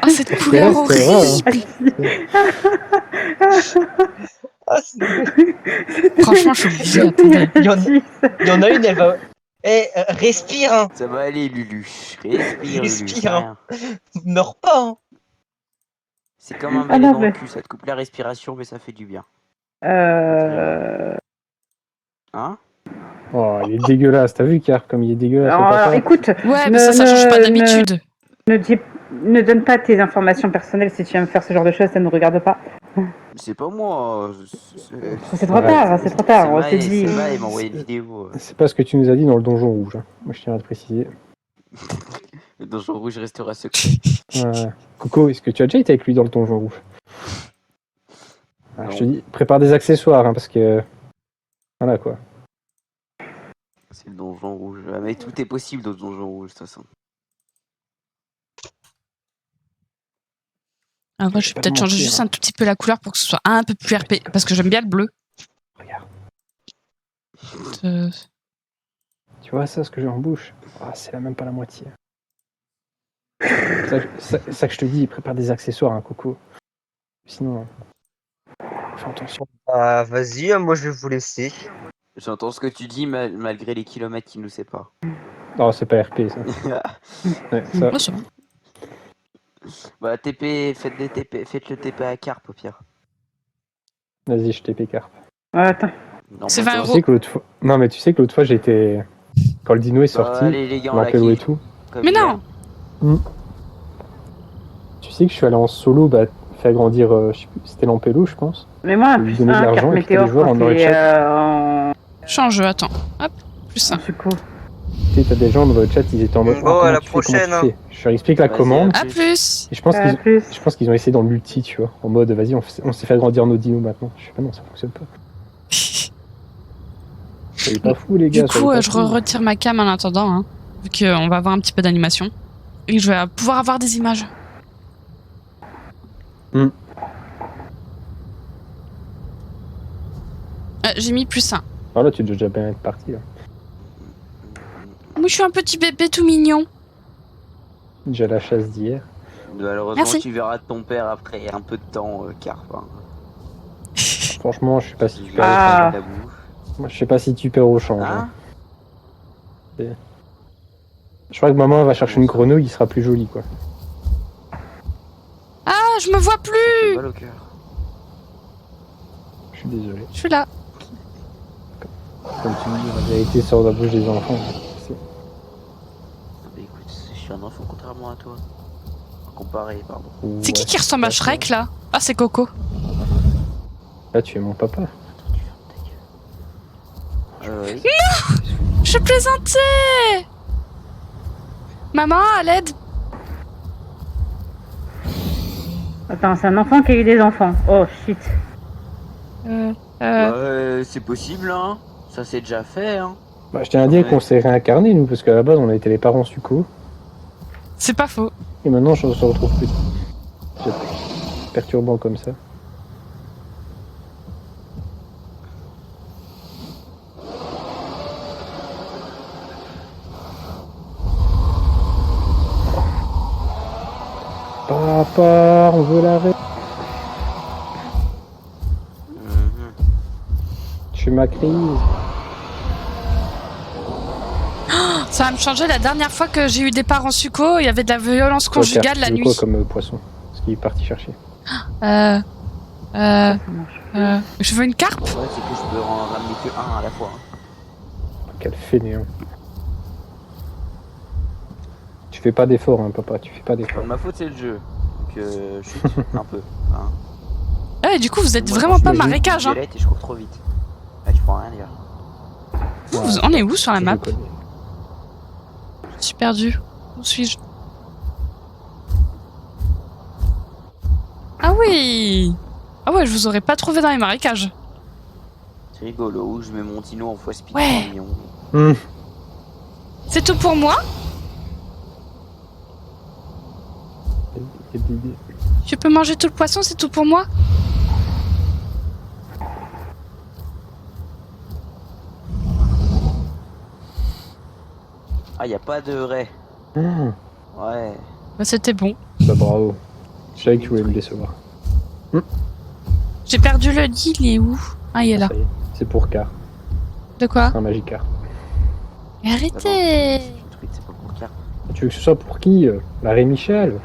Oh, cette couleur reste, horrible. Ah, Franchement, je suis obligée. Attendez. il y en a une, elle va. Respire, hein. Ça va aller, Lulu. Respire, Lulu. c'est Respire, hein. rien. Meurs pas, hein. C'est comme un Ah balai non, dans le mais- cul, ça te coupe la respiration, mais ça fait du bien. Hein? Oh, il est dégueulasse. T'as vu, Car, comme il est dégueulasse. le Alors, papa écoute, Ouais, mais ça change pas d'habitude. ne donne pas tes informations personnelles si tu viens me faire ce genre de choses, ça ne nous regarde pas. C'est pas moi. C'est trop tard, c'est trop tard, on s'est dit. C'est Maë, il m'a envoyé une vidéo. C'est pas ce que tu nous as dit dans le donjon rouge. Hein. Moi, je tiens à te préciser. Le donjon rouge restera secret. Coco, est-ce que tu as déjà été avec lui dans le donjon rouge? Je te dis, prépare des accessoires, hein, parce que... Voilà, quoi. C'est le donjon rouge. Ah, mais tout est possible dans le donjon rouge, de toute façon. Ah, moi, je vais peut-être changer juste un tout petit peu la couleur pour que ce soit un peu plus RP. Parce que j'aime bien le bleu. Regarde. Euh, Tu vois ça, ce que j'ai en bouche? Ah, c'est là même pas la moitié. C'est ça que je te dis, prépare des accessoires, hein, Coco. Sinon, fais attention. Ah, vas-y, moi je vais vous laisser. J'entends ce que tu dis malgré les kilomètres qui nous séparent. Non, c'est pas RP, ça. Ouais, ça. moi, c'est bon. Bah TP, faites le TP à carpe au pire. Vas-y, je TP carpe. Attends. Non, C'est bah, 20 Tu euros. sais que l'autre fois... Non, mais tu sais que l'autre fois, j'étais... Quand le dino est sorti, allez les gars, on l'a Lampello et kill. tout. Comme Mais hier. non! Tu sais que je suis allé en solo, faire grandir... je sais plus, c'était Lampello, je pense. Mais moi, Lui plus donner de 1, l'argent carte et puis t'as météo, les joueurs en quand aurait il est chat. en Change, attends. Hop, plus ça. succo. Tu sais, t'as des gens dans le chat, ils étaient en mode... Bon, à comment la tu fais, comment prochaine, tu hein. fais Je leur explique la Vas-y, commande. À plus! Et je pense qu'ils... Plus. Je pense qu'ils ont essayé dans le multi, tu vois, en mode vas-y, on sait faire grandir nos dinos maintenant. Je sais pas, non, ça fonctionne pas. Soyez pas fous, les gars. Du coup, soyez pas je fous. retire ma cam en attendant, hein, vu qu'on va avoir un petit peu d'animation. Et je vais pouvoir avoir des images. J'ai mis plus 1. Ah là, tu dois déjà bien être parti, là. Moi, je suis un petit bébé tout mignon. Déjà la chasse d'hier. Malheureusement, Merci. tu verras ton père après un peu de temps, carpe. Hein. Franchement, je sais pas si tu Il perds Ah. au change. la bouffe. Moi, je sais pas si tu perds au change. Hein Je crois que maman va chercher une grenouille, il sera plus joli, quoi. Ah, je me vois plus! Ça fait mal au cœur. Je suis désolé. Je suis là. Comme tu dis, la vérité sort de la bouche des enfants. C'est- Bah écoute, je suis un enfant contrairement à toi. Comparé, pardon. C'est qui Ouais, ressemble à d'accord. Shrek, là? Ah, c'est Coco. Là, tu es mon papa. Oui. Je plaisantais! Maman, à l'aide! Attends, c'est un enfant qui a eu des enfants. Oh shit. C'est possible, hein. Ça c'est déjà fait, hein. Bah, je tiens à dire Ouais. qu'on s'est réincarnés, nous, parce qu'à la base, on a été les parents succo. C'est pas faux. Et maintenant, on se retrouve petit. C'est perturbant comme ça. Papa, on veut l'arrêt. Mhm. Je suis ma crise. Ça va me changer. La dernière fois que j'ai eu des parents succo, il y avait de la violence Toi, Pierre, conjugale la tu veux nuit. quoi comme poisson? Ce qu'il est parti chercher. Je veux une carpe. Ouais, c'est que je peux en ramener que un à la fois. Hein. Quel fainéant. Tu fais pas d'effort, hein, papa, tu fais pas d'effort. Ma faute c'est le jeu. Donc chute un peu. Hein. Ah, et du coup, vous êtes Moi, vraiment je pas me dis, marécage, hein. Et je cours trop vite. Ah, tu prends rien, les gars. Vous en est où sur la Je map? le connais. Je suis perdu. Où suis-je? Ah oui! Ah ouais, je vous aurais pas trouvé dans les marécages. C'est rigolo, où je mets mon dino en fois speed. Ouais. Mignon. C'est tout pour moi? Il y a de l'idée. Je peux manger tout le poisson, c'est tout pour moi? Ah, y a pas de ray. Ouais. Bah, c'était bon. Bah bravo. Je savais que tu voulais me décevoir. J'ai perdu le lit, il est où? Ah, il est là. Ça y est, c'est pour car. De quoi? C'est un Magicar. Mais arrêtez! Le truc, c'est pas pour car. Tu veux que ce soit pour qui La Rémichel?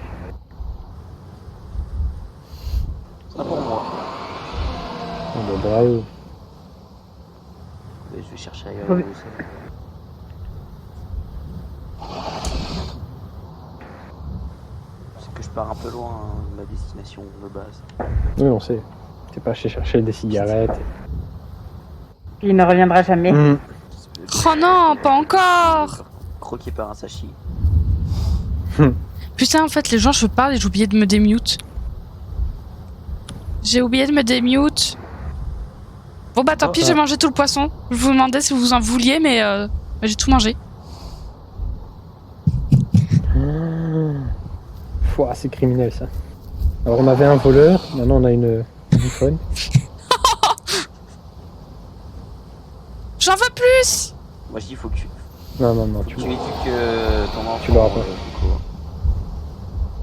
C'est pas pour moi. Oh, bah, bravo. Je vais chercher ailleurs. Oui. C'est que je pars un peu loin hein, de ma destination de base. Oui, on sait. T'es pas chercher des cigarettes. Il ne reviendra jamais. Mmh. Oh non, pas encore. Croqué par un sachi. Putain, en fait, les gens, je parle et j'ai oublié de me démute. J'ai oublié de me démute. Bon bah tant pis, j'ai mangé tout le poisson. Je vous demandais si vous en vouliez, mais j'ai tout mangé. Pouah, c'est criminel ça. Alors on avait un voleur, maintenant on a une bouffonne. J'en veux plus. Moi je dis faut que tu Non, tu éduques ton enfant. Tu l'auras pas. Coco.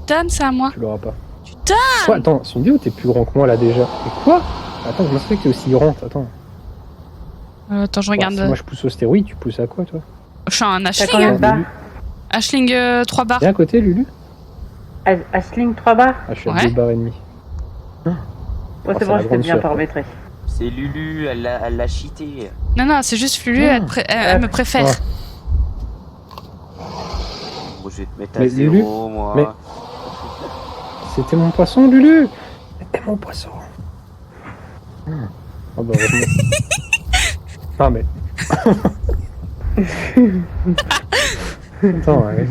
Dan, c'est à moi. l'auras pas. Putain. Quoi, attends, c'est une vidéo où t'es plus grand que moi là déjà. Mais quoi? Attends, comment ça fait que t'es aussi grand? Attends. Attends, je regarde. Si moi je pousse au stéroïde, tu pousses à quoi toi? Je suis un T'as Ashling. combien Hein. de barres? Ashling 3 barres. Viens à côté, Lulu. Ashling 3 barres? Ah, je suis à Ouais. 2 barres et demi. Oh, c'est c'est bon, la je t'ai grande bien sœur. paramétré. C'est Lulu, elle l'a cheaté. Non, c'est juste Lulu, elle me préfère. Ouais. Bon, je vais te mettre à Mais 0, Lulu, moi. mais- C'était mon poisson, Lulu. C'était mon poisson. Oh bah heureusement. Ah mais... Attends, ouais.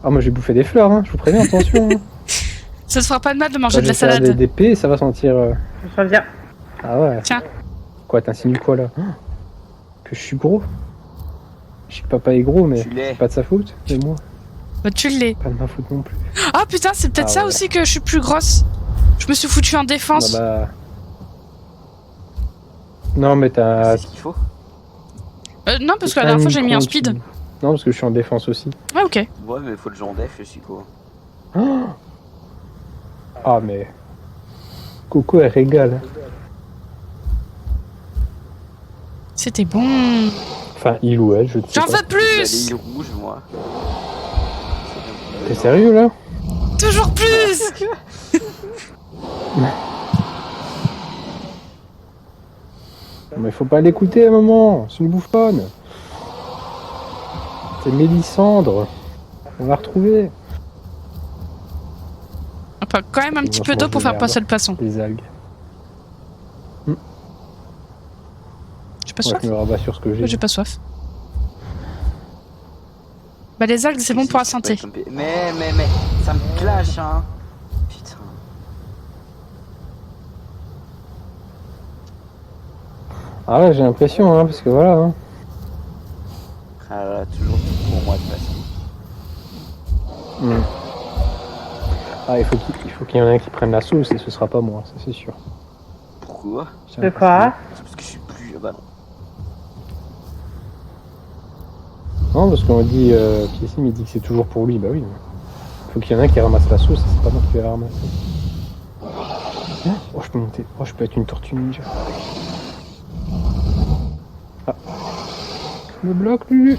Ah moi j'ai bouffé des fleurs, hein. Je vous préviens, attention. Hein. Ça te fera pas de mal de manger Quand de la je vais faire salade. des P, ça va sentir... Je reviens. Ah ouais. Tiens. Quoi, t'insinues quoi là? Que je suis gros? Je sais que papa est gros, mais Tu l'es. c'est pas de sa faute, c'est moi. Bah, tu l'es. Pas de ma faute non plus. Ah putain, c'est peut-être Ah ça ouais. aussi que je suis plus grosse. Je me suis foutu en défense. Bah... Non mais t'as... C'est ce qu'il faut. Non, parce que la dernière fois, j'ai mis en compte, speed. Non, parce que je suis en défense aussi. Ouais, ok. Ouais, mais faut le genre def, je suis quoi. Ah mais... Coco, elle régale. C'était bon. Enfin, il ou elle, je ne sais J'en pas. veux plus. L'île rouge, moi. T'es sérieux là? Toujours plus. Mais faut pas l'écouter à un moment, c'est une bouffonne. C'est Mélissandre. On va retrouver Enfin, quand même un petit peu d'eau pour faire passer le poisson. les algues. J'ai pas Ouais, soif. je me rabats sur ce que j'ai. Ouais, j'ai pas soif. Bah, les algues, c'est bon pour la santé. Mais, ça me clash, hein. Putain. Ah ouais, j'ai l'impression, hein, parce que voilà. Hein. Ah là, toujours tout pour moi de toute façon. Ah, il faut qu'il y en ait un qui prenne la sauce et ce sera pas moi, ça c'est sûr. Pourquoi? De quoi? C'est parce que je suis plus... Bah non. Non, parce qu'on dit, Piessim il dit que c'est toujours pour lui, bah oui. Faut qu'il y en ait un qui ramasse la sauce et c'est pas moi qui vais la ramasser. Oh, je peux monter. Oh, je peux être une tortue ninja. Ah. Me bloque, Lulu.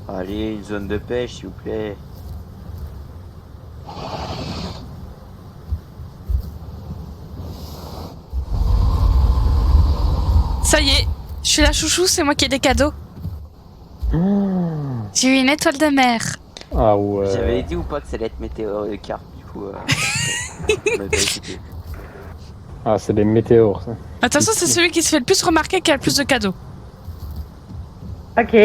Allez, une zone de pêche, s'il vous plaît. Ça y est, je suis la chouchou, c'est moi qui ai des cadeaux. J'ai eu une étoile de mer. Ah ouais. J'avais dit ou pas que ça allait être météore carpe, du coup. On m'avait pas écouté. Ah, c'est des météores, ça. Attention, c'est celui qui se fait le plus remarquer qui a le plus de cadeaux. Ok.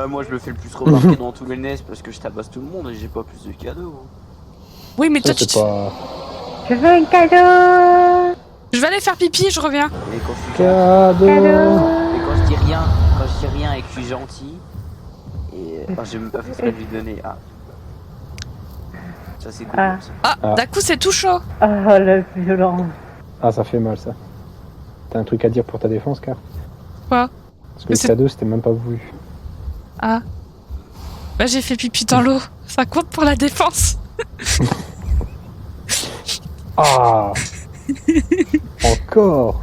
Moi, je le fais le plus remarquer dans tous les NES parce que je tabasse tout le monde et j'ai pas plus de cadeaux. Oui, mais toi, Ça, tu... c'est pas... Je veux un cadeau. Je vais aller faire pipi, je reviens. Et quand je suis Cadeau. Et quand je dis rien et que je suis gentil, et j'ai même pas fait exprès de lui donner. Ah. Ça c'est cool. Ah. Ça. Ah, Ah. d'un coup, c'est tout chaud. Oh, la violence. Ah, ça fait mal, ça. T'as un truc à dire pour ta défense, Car? Quoi? Parce que Mais le c'est- cadeau, c'était même pas voulu. Ah. Bah, j'ai fait pipi dans l'eau. Ça compte pour la défense. Ah. Encore.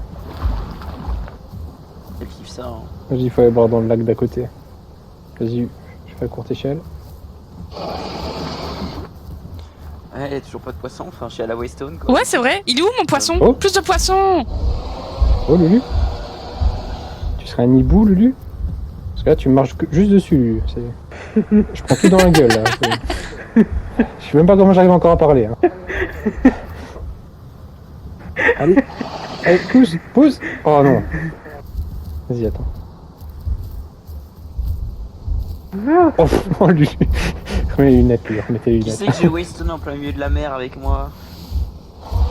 Elle kiffe ça. Hein. Vas-y, il faut aller boire dans le lac d'à côté. Vas-y, je fais à courte échelle. Ouais, y a toujours pas de poisson. Enfin, je suis à la Waystone quoi. Ouais, c'est vrai. Il est où mon poisson? Oh. Plus de poissons. Oh, Lulu. Tu serais un hibou, Lulu? Parce que là, tu marches juste dessus, Lulu. Je prends tout dans la gueule, là. Je sais même pas comment j'arrive encore à parler. Hein. Allez, allez, pousse. Oh non. Vas-y, attends. Oh, oh lui. Remets les lunettes, lui. Remettez les Qui lunettes. sait que j'ai Waston en plein milieu de la mer avec moi?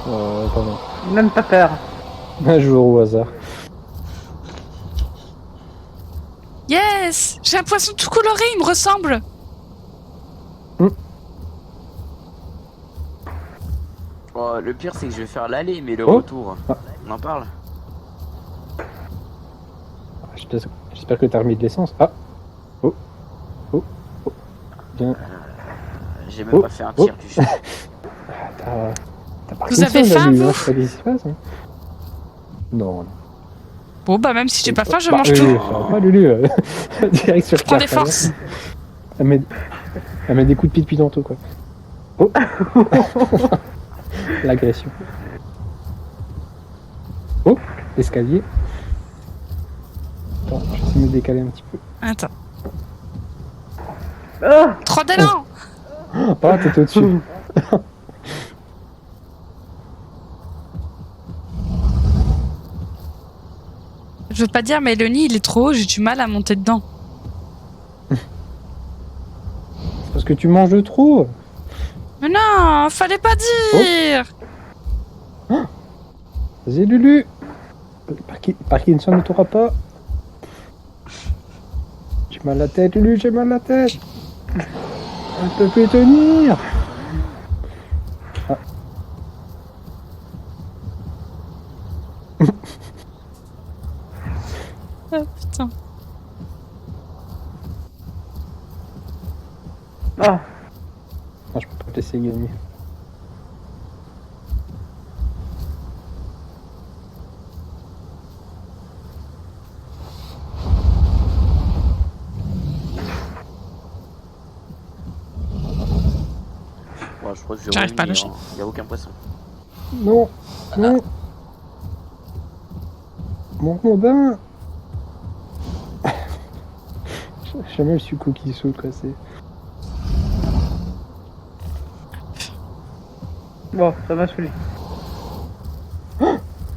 Pardon. Même pas peur. Un jour au hasard. Yes! J'ai un poisson tout coloré, il me ressemble! Oh, le pire c'est que je vais faire l'aller, mais le Oh. retour, Ah. on en parle. J'espère que t'as remis de l'essence. Ah. Oh. Bien. J'ai même Oh. pas fait un tir du jeu. T'as pas Vous avez faim, vous? Je sais pas ce qui se passe. Hein. Non. Bon, bah, même si j'ai pas faim, je Bah, mange tout. ça va pas, Lulu. Direct sur Je prends des carte, forces. Elle met des coups de pied depuis tantôt, quoi. Oh. L'agression. Oh, l'escalier. Attends, je vais essayer de me décaler un petit peu. Attends. Oh 3 d'élan! Ah, t'es au-dessus. Je veux pas dire, mais le nid, il est trop haut, j'ai du mal à monter dedans. C'est parce que tu manges trop. Mais non, fallait pas dire! Vas-y, Lulu. Parkinson ne t'aura pas. J'ai mal à la tête, Lulu, j'ai mal à la tête. On ne peut plus tenir. Ah. Oh putain. Oh Non, je peux pas te laisser gagner. Ouais, je crois que je J'arrive pas à lâcher. Il y a aucun poisson. Non, non. Mon bain. Jamais le sucre qui saute, quoi, c'est... Bon, ça m'a saoulé.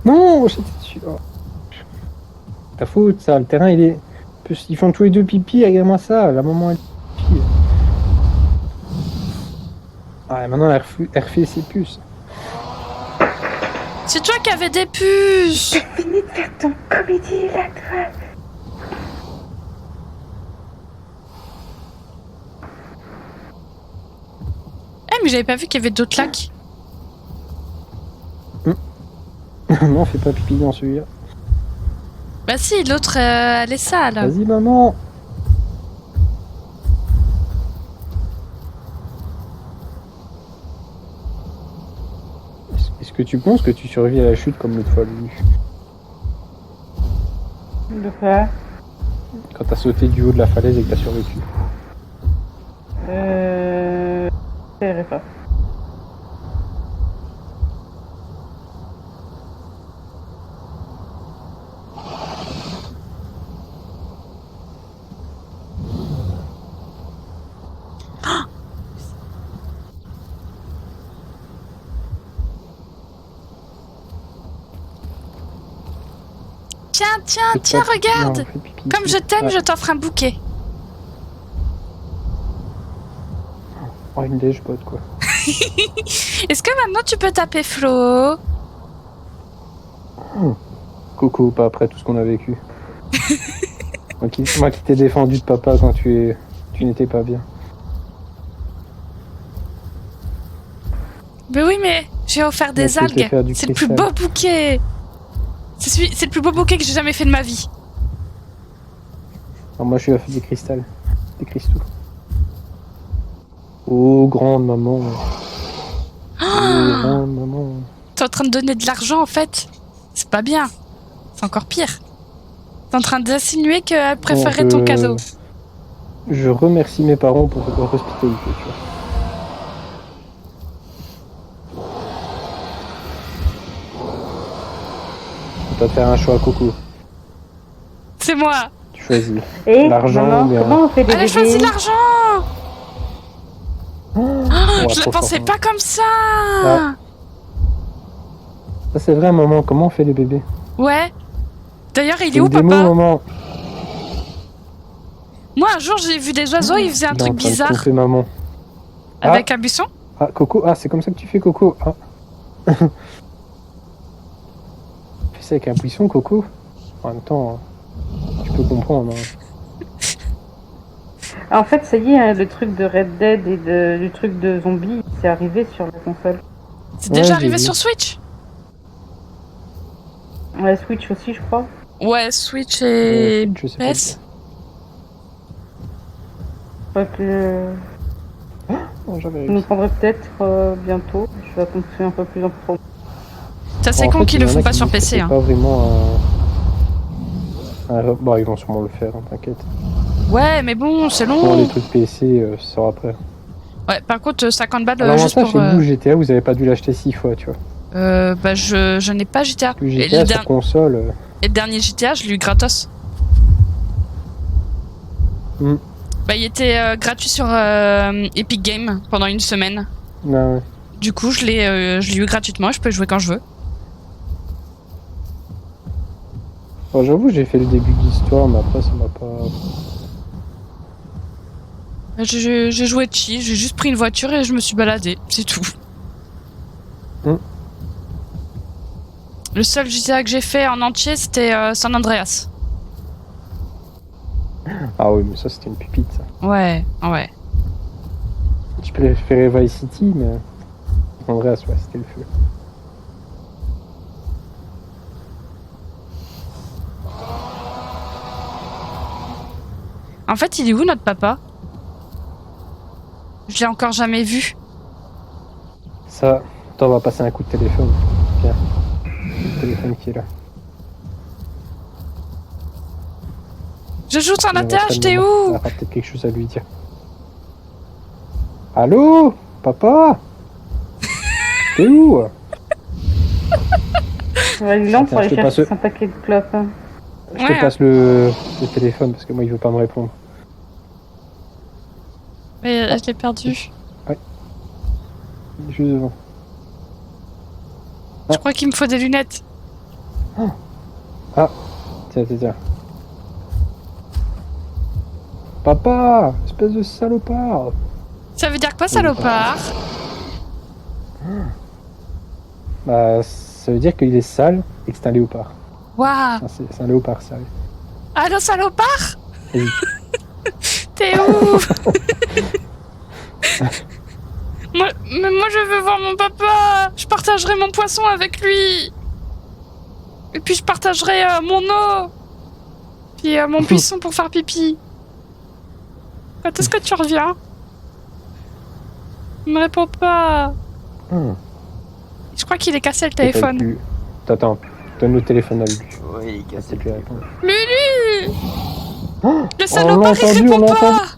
Non, j'étais dessus. Oh. Ta faute, ça, le terrain, il est... Ils font tous les deux pipi, regarde-moi ça, la maman, elle pipi. Ah, et maintenant, elle refait ses puces. C'est toi qui avais des puces! Fini de faire ton comédie, là, toi. Eh, mais j'avais pas vu qu'il y avait d'autres lacs. Non, fais pas pipi dans celui-là. Bah si, l'autre, elle est sale. Vas-y, maman. Est-ce que tu penses que tu survis à la chute comme l'autre fois, Lulu? De quoi Quand t'as sauté du haut de la falaise et que t'as survécu. Je verrai pas. Tiens, regarde! Non, fais pipi Comme ici. je t'aime, Ah. je t'offre un bouquet. Oh, une dèche pote, quoi. Est-ce que maintenant tu peux taper Flo? Coco, pas après tout ce qu'on a vécu. moi qui t'ai défendu de papa quand tu n'étais pas bien. Mais oui, mais j'ai offert des je vais te faire algues. du C'est le plus cristal. beau bouquet. C'est le plus beau bouquet que j'ai jamais fait de ma vie. Alors moi, je suis à faire des cristals. Des cristaux. Oh, grande maman. Oh, grande maman. T'es en train de donner de l'argent en fait. C'est pas bien. C'est encore pire. T'es en train d'insinuer qu'elle préférait ton cadeau. Je remercie mes parents pour leur hospitalité, tu vois. On doit faire un choix, Coco. C'est moi. Tu choisis. Et L'argent, maman, bien. comment on fait des Elle a bébés choisi l'argent. Oh, Je le pensais pas comme ça. Ah. Ça, c'est vrai, maman. Comment on fait les bébés? Ouais. D'ailleurs, il C'est est où, une démo, papa? maman. Moi, un jour, j'ai vu des oiseaux, ils faisaient un Il est en truc train de bizarre tromper maman. avec un buisson. Ah, Coco. Ah, c'est comme ça que tu fais, Coco. Ah. Tu fais ça avec un buisson, Coco? En même temps, tu peux comprendre. Hein. En fait, ça y est, hein, le truc de Red Dead et du truc de zombie, c'est arrivé sur la console. C'est déjà j'ai arrivé vu. sur Switch? La Switch aussi, je crois. Ouais, Switch et Je sais pas. PS. Je crois que Oh, j'avais je nous réussi. prendrai peut-être bientôt. Je vais continuer un peu plus en profondeur. Ça, c'est En con fait, qu'ils il y le en a font pas qui sur disent que PC. c'est Hein. pas vraiment Bon, ils vont sûrement le faire, hein, t'inquiète. Ouais, mais bon, c'est Pour les long. trucs PC, ça sera après. Ouais, par contre, 50 balles Alors, juste ça, pour. chez vous, GTA, vous avez pas dû l'acheter 6 fois, tu vois. Bah, je n'ai pas GTA. Parce que Et GTA le, sur console. et le dernier GTA, je l'ai eu gratos. Hmm. Bah, il était gratuit sur Epic Games pendant une semaine. Ouais. Du coup, je l'ai eu gratuitement. Je peux jouer quand je veux. Bon, j'avoue, j'ai fait le début de l'histoire, mais après, ça m'a pas. J'ai joué chill. J'ai juste pris une voiture et je me suis baladé. C'est tout. Hmm. Le seul GTA que j'ai fait en entier, c'était San Andreas. Ah oui, mais ça, c'était une pupite, ça. Ouais, ouais. Je préférais Vice City, mais. Andreas, ouais, c'était le feu. En fait, il est où notre papa? Je l'ai encore jamais vu. Ça, attends, on va passer un coup de téléphone. Tiens. Le téléphone qui est là. Je joue San Il va Andreas, faire t'es le moment. où? On aura peut-être quelque chose à lui dire. Allô? Papa? T'es où? Ouais, il est lent pour Attends, aller je te chercher passe un paquet de clopes. Hein. Je te passe le téléphone parce que moi il veut pas me répondre. Mais je l'ai perdu. Juste devant. Je crois qu'il me faut des lunettes. Tiens. Papa! Espèce de salopard! Ça veut dire quoi, salopard? Bah, ça veut dire qu'il est sale et que c'est un léopard. Waouh! Ah, c'est un léopard sale. Allô, salopard? Oui. T'es où? Mais moi, je veux voir mon papa. Je partagerai mon poisson avec lui. Et puis, je partagerai mon eau. Puis mon buisson pour faire pipi. Quand est-ce que tu reviens? Il me répond pas. Je crois qu'il est cassé le téléphone. Attends, donne le téléphone à lui. Ouais, il est cassé. Peut-être lui répondre. Lulu! Oh, Le salopard, il entendu, répond on l'a pas. entendu.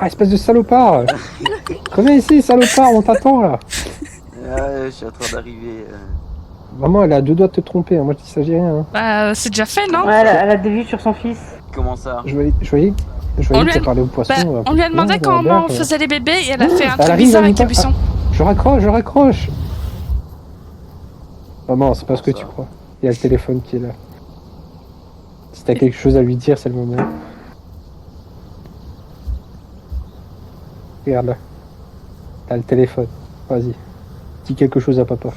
Ah, espèce de salopard! Reviens ici, salopard, on t'attend là! Je suis en train d'arriver. Maman, elle a 2 doigts de te tromper, hein. Moi je dis ça, j'ai rien. Hein. Bah, c'est déjà fait, non? Ouais, elle a des vues sur son fils. Comment ça? Je voyais On lui que a- tu parlais au poisson. Bah, on lui a demandé dans la comment on berge. faisait les bébés et elle a fait un Elle truc arrive, bizarre elle avec nous le buisson. Je raccroche! Maman, c'est pas ce que ça tu crois. Il y a le téléphone qui est là. Si t'as quelque chose à lui dire, c'est le moment. Regarde là. T'as le téléphone. Vas-y. Dis quelque chose à papa.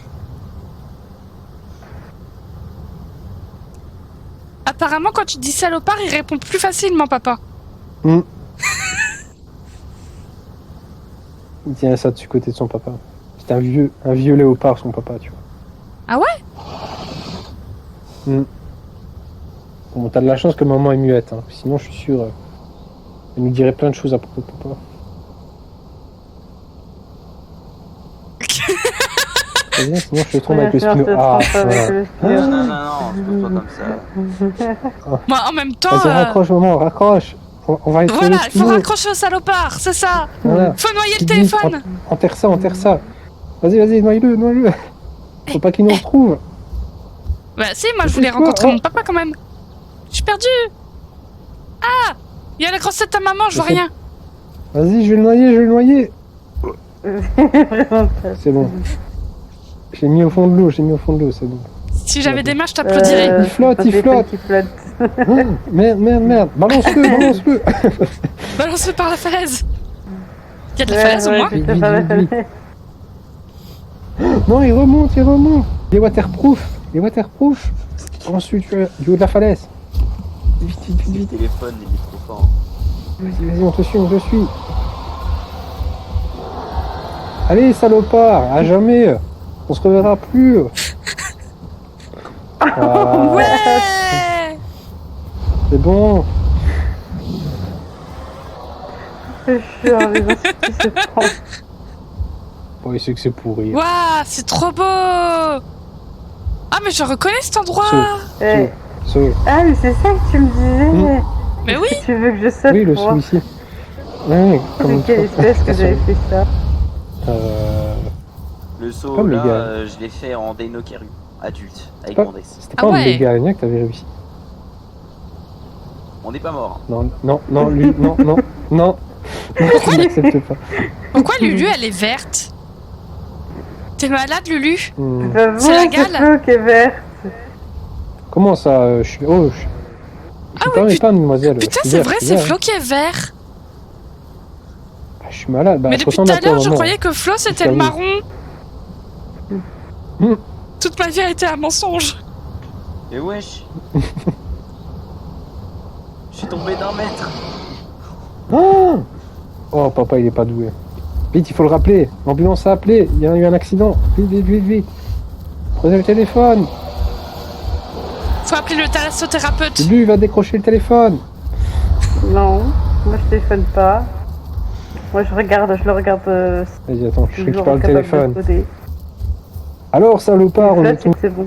Apparemment, quand tu dis salopard, il répond plus facilement, papa. Il tient ça du côté de son papa. C'est un vieux léopard, son papa, tu vois. Ah ouais? Bon, t'as de la chance que maman est muette, hein. Sinon, je suis sûr, elle nous dirait plein de choses à propos de papa. Très bien, sinon je te trompe avec le Faire spino. se Ah, trompe avec voilà. le Non, spino. non, je pense pas comme ça. Moi, en même temps. Vas-y, raccroche, maman, raccroche. On va être Voilà, sur le il faut spino. raccrocher au salopard, c'est ça. Voilà. Faut noyer le Dis, téléphone. Enterre ça. Vas-y, noie-le. Faut pas qu'il nous retrouve. Bah si, moi je voulais Quoi rencontrer Oh. mon papa quand même. Je suis perdu. Ah, il y a la grosse tête à maman, je vois Je sais. rien. Vas-y, je vais le noyer. Vraiment pas. C'est bon. J'ai mis au fond de l'eau, c'est bon. Si j'avais des mains, je t'applaudirais. Il flotte, ton il téléphone flotte. qui flotte. Merde. Balance-le. Balance-le par la falaise. Il y a de la falaise au moins. je te parle Vite. Non, il remonte. Il est waterproof. Ensuite, tu vas du haut de la falaise. Vite. Le téléphone, il est trop fort. Vas-y, on te suit. Allez, salopard, à jamais. On se reverra plus. Voilà, Ouais. c'est bon. Je suis en raison qui se prend. Bon, il sait que c'est pourri. Waouh, c'est trop beau. Ah, mais je reconnais cet endroit. Eh, Saut. Ah, mais c'est ça que tu me disais. Mais oui. Tu veux que je saute Oui, le pour voir saut ici. Ouais, de quelle espèce que j'avais fait ça? Le saut Pas là, légal. je l'ai fait en Deinokeru, adulte, avec Pas- mon dex. C'était Ah pas en ouais. Mégania que t'avais réussi. On n'est pas mort. Non, lui, non. Non, je n'accepte pas. Pourquoi Lulu, elle est verte? T'es malade, Lulu? J'avoue, C'est la c'est gale. Flo qui est verte. Comment ça, je suis... Oh, je suis pas, mais pas, mademoiselle. Putain, Je suis c'est vert, vrai, je suis c'est vert. Flo qui est vert. Bah, je suis malade. Bah, Mais je depuis tout ressemble à l'heure, toi, je maman. croyais que Flo, c'était le Salut. marron. Hmm. Toute ma vie a été un mensonge. Mais wesh. Je suis tombé d'un mètre. Oh, papa, il est pas doué. Vite, il faut le rappeler. L'ambulance a appelé. Il y a eu un accident. Vite. Prenez le téléphone. Faut appeler le thalassothérapeute. Lui, il va décrocher le téléphone. Non, moi je téléphone pas. Moi je le regarde. Vas-y, attends, je toujours récupère le capable de téléphone. coder. Alors, salopard, on Là, est c'est que c'est bon.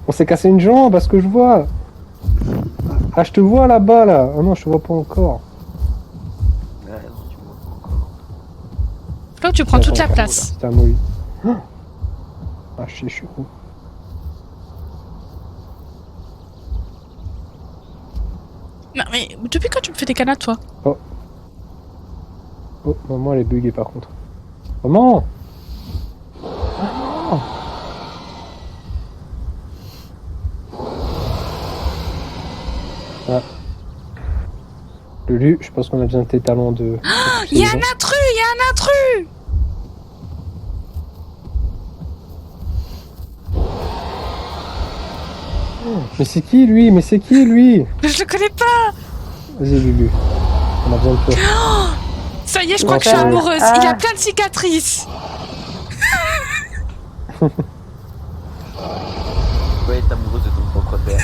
On s'est cassé une jambe, à ce que je vois. Ah, je te vois là-bas, là. Oh non, je te vois pas encore. Ouais, non, tu me vois pas encore. Flo, tu prends toute la Attends, place. C'est un mouille. Ah, je suis gros. Non, mais depuis quand tu me fais des canards, toi? Oh, maman, elle est buggée par contre. Maman! Ah. Lulu, je pense qu'on a besoin de tes talons de... Il y a un intrus. Mais c'est qui lui? Je le connais pas. Vas-y Lulu, on a besoin de toi. Ça y est, je crois que je suis Ah. amoureuse. Ah. Il a plein de cicatrices. Tu peux être amoureuse de ton propre père.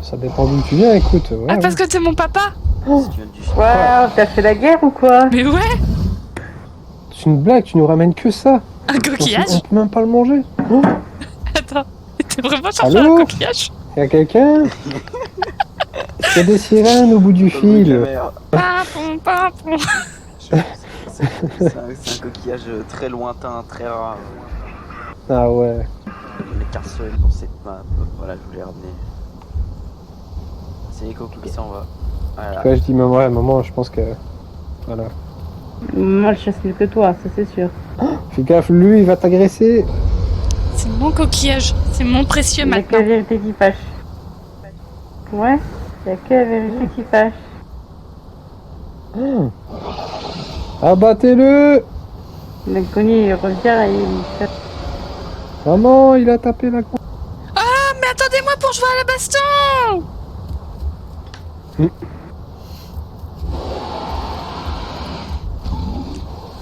Ça dépend d'où tu viens, écoute. Ouais, Ah, parce que t'es mon papa? Si tu viens du chien. Waouh, t'as fait la guerre ou quoi? Mais ouais. C'est une blague, tu nous ramènes que ça. Un coquillage? On peut même pas le manger. Oh, Attends, t'es vraiment cherché Allô? un coquillage? y a quelqu'un? Il y a des sirènes au bout du Dans le bruit de la fil. mer. Papon. C'est un coquillage très lointain, très rare. Ah ouais. Il y en a qu'un seul dans cette map. Voilà, je voulais ramener. C'est Nico qui s'en va. Voilà. Ouais, je dis maman, je pense que... Voilà. Moi je chasse mieux que toi, ça c'est sûr. Fais gaffe, lui, il va t'agresser. C'est mon coquillage. C'est mon précieux Il n'y a que la maintenant. vérité qui fâche. Ouais, il n'y a que la vérité qui fâche. Abattez-le. L'inconnu il revient et il fait... Maman, il a tapé la con. Ah, mais attendez-moi pour jouer à la baston.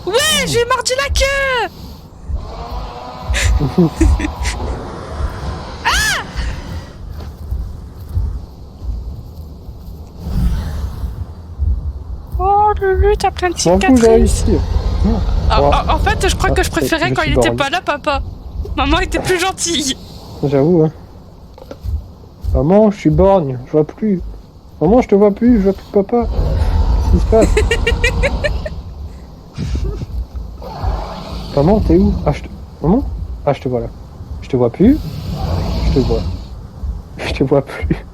Ouais, j'ai mordu la queue. Oh, Lulu, t'as plein de M'en fous, j'ai cicatrices. réussi. En fait, je crois que je Ah, préférais je quand suis il était borné. pas là, papa. Maman était plus gentille. J'avoue, hein. Maman, je suis borgne, je vois plus. Maman, je te vois plus, je vois plus papa. Qu'est-ce qui se passe? Maman, t'es où? Maman? Ah, je te vois là. Je te vois plus. Je te vois. Je te vois plus.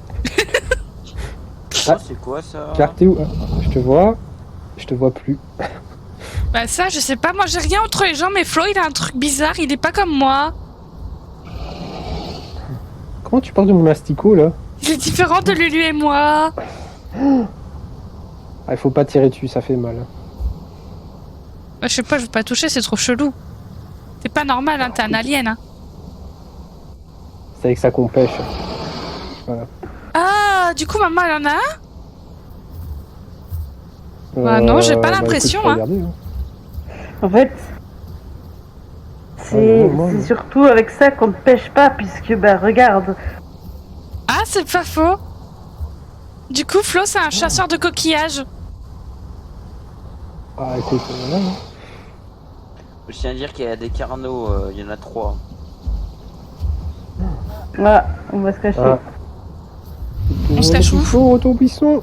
Oh, c'est quoi ça? Clark, t'es où? Ah, je te vois. Je te vois plus. Bah ça, je sais pas, moi j'ai rien entre les jambes, mais Flo il a un truc bizarre, il est pas comme moi. Comment tu parles de mon asticot là? Il est différent de Lulu et moi. Ah, il faut pas tirer dessus, ça fait mal. Bah, je sais pas, je veux pas toucher, c'est trop chelou. C'est pas normal, hein, t'es un alien. Hein. C'est avec ça qu'on pêche. Voilà. Ah, du coup maman elle en a un? Bah non, j'ai pas Bah, l'impression, écoute, hein. regardez, hein. En fait, c'est surtout avec ça qu'on ne pêche pas, puisque, bah, regarde. Ah, c'est pas faux. Du coup, Flo, c'est un chasseur de coquillages. Ah, écoute, voilà. Hein. Je tiens à dire qu'il y a des carnaux, il y en a 3. Voilà, on va se cacher. Ah. On se cache où? Au ton buisson.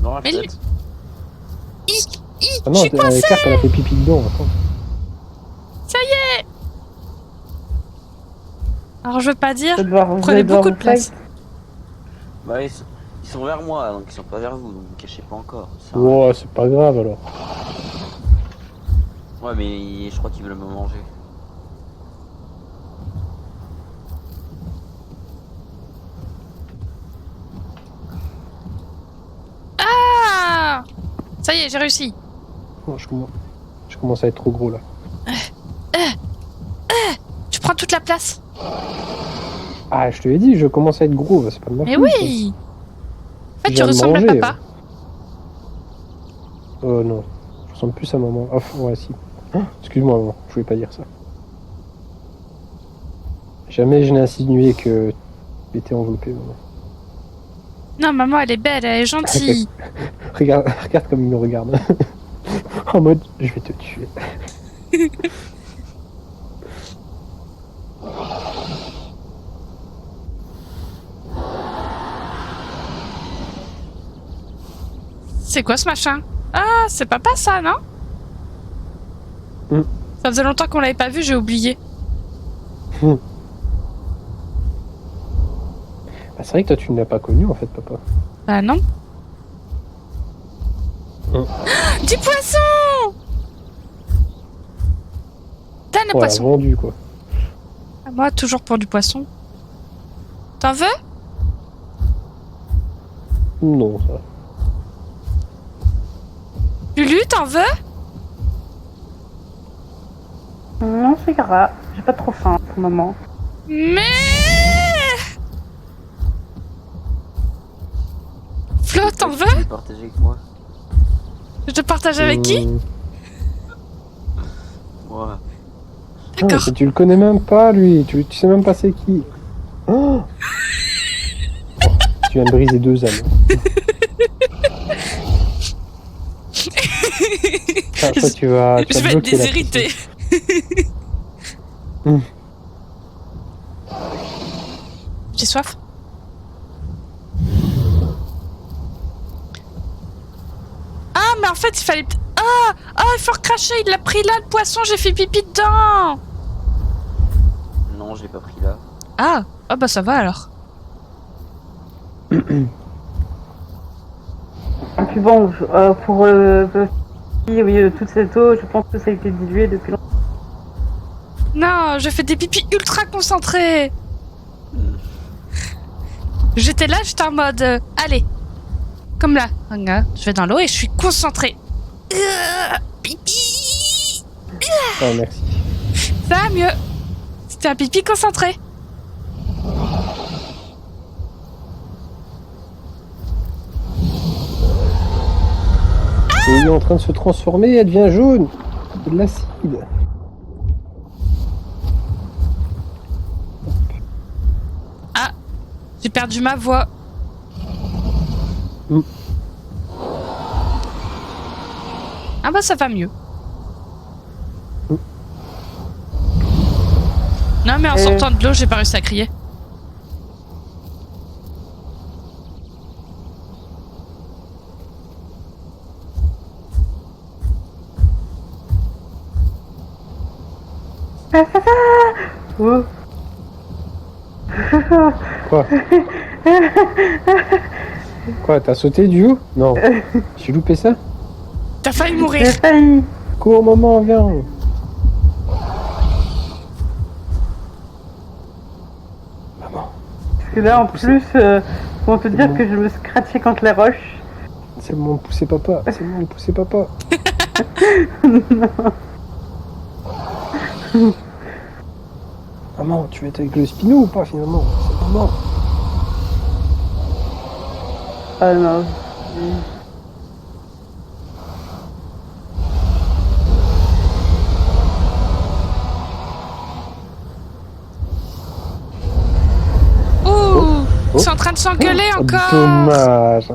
Non, la Mais tête. Ah non, je suis coincée. Carte, elle a fait pipi dedans. Attends. Ça y est. Alors, je veux pas dire, Vous allez devoir- vous prenez allez devoir beaucoup de vous place. fight. Bah, ils sont vers moi, donc ils sont pas vers vous, donc ne cachez pas encore. Ça- Ouais, c'est pas grave alors. Ouais, mais je crois qu'ils veulent me manger. Ah, ça y est, j'ai réussi. Oh, je commence à être trop gros là. Tu prends toute la place. Ah, je te l'ai dit, je commence à être gros, c'est pas de ma Mais faute, oui. En fait, Je tu viens de ressembles à manger, papa. Oh non, je ressemble plus à maman. Oh, ouais, si. Oh, excuse-moi, maman, je voulais pas dire ça. Jamais je n'ai insinué que tu étais enveloppé, maman. Non, maman, elle est belle, elle est gentille. Regarde, regarde comme il me regarde. En mode, je vais te tuer. C'est quoi ce machin? Ah, c'est papa ça, non? Mm. Ça faisait longtemps qu'on l'avait pas vu, j'ai oublié. Bah, c'est vrai que toi, tu ne l'as pas connu en fait, papa. Bah non. Mm. Du poisson! Donne le Ouais, poisson. vendu quoi. Ah, moi, toujours pour du poisson. T'en veux? Non, ça. Lulu, t'en veux? Non, c'est grave. J'ai pas trop faim pour le moment. Mais... Flo, t'en veux? Tu veux partager avec moi? Je te partage avec qui? Moi. D'accord. Tu le connais même pas, lui. Tu sais même pas c'est qui. Oh tu viens de briser 2 âmes. Ah, toi, tu vas Je vais être bloquer la déshéritée. J'ai soif. Ah, mais en fait, il fallait... Ah, il faut recracher, il l'a pris là, le poisson, j'ai fait pipi dedans. Non, je l'ai pas pris là. Ah, bah ça va alors. Et puis bon, pour oui, toute cette eau, je pense que ça a été dilué depuis longtemps. Non, je fais des pipis ultra concentrés. J'étais là, j'étais en mode... allez. Comme là. Regarde, je vais dans l'eau et je suis concentrée. Pipi. Oh, merci. Ça va mieux. C'était un pipi concentré. Il est en train de se transformer, elle devient jaune. C'est de l'acide. J'ai perdu ma voix. Mm. Ah bah ça va mieux. Mm. Non mais en sortant de l'eau, j'ai pas réussi à crier. Oh. Quoi? Quoi, t'as sauté du haut? Non. J'ai loupé ça? T'as failli J'ai mourir. failli. Cours, maman, viens. Maman, Parce que là, en plus, pour te dire que je me scratchais contre les roches. c'est le moment de pousser papa. C'est le moment de pousser papa. Maman, tu veux être avec le Spino ou pas finalement? C'est maman. Ah non. Ouh, Oh. ils sont en train de s'engueuler encore. Dommage.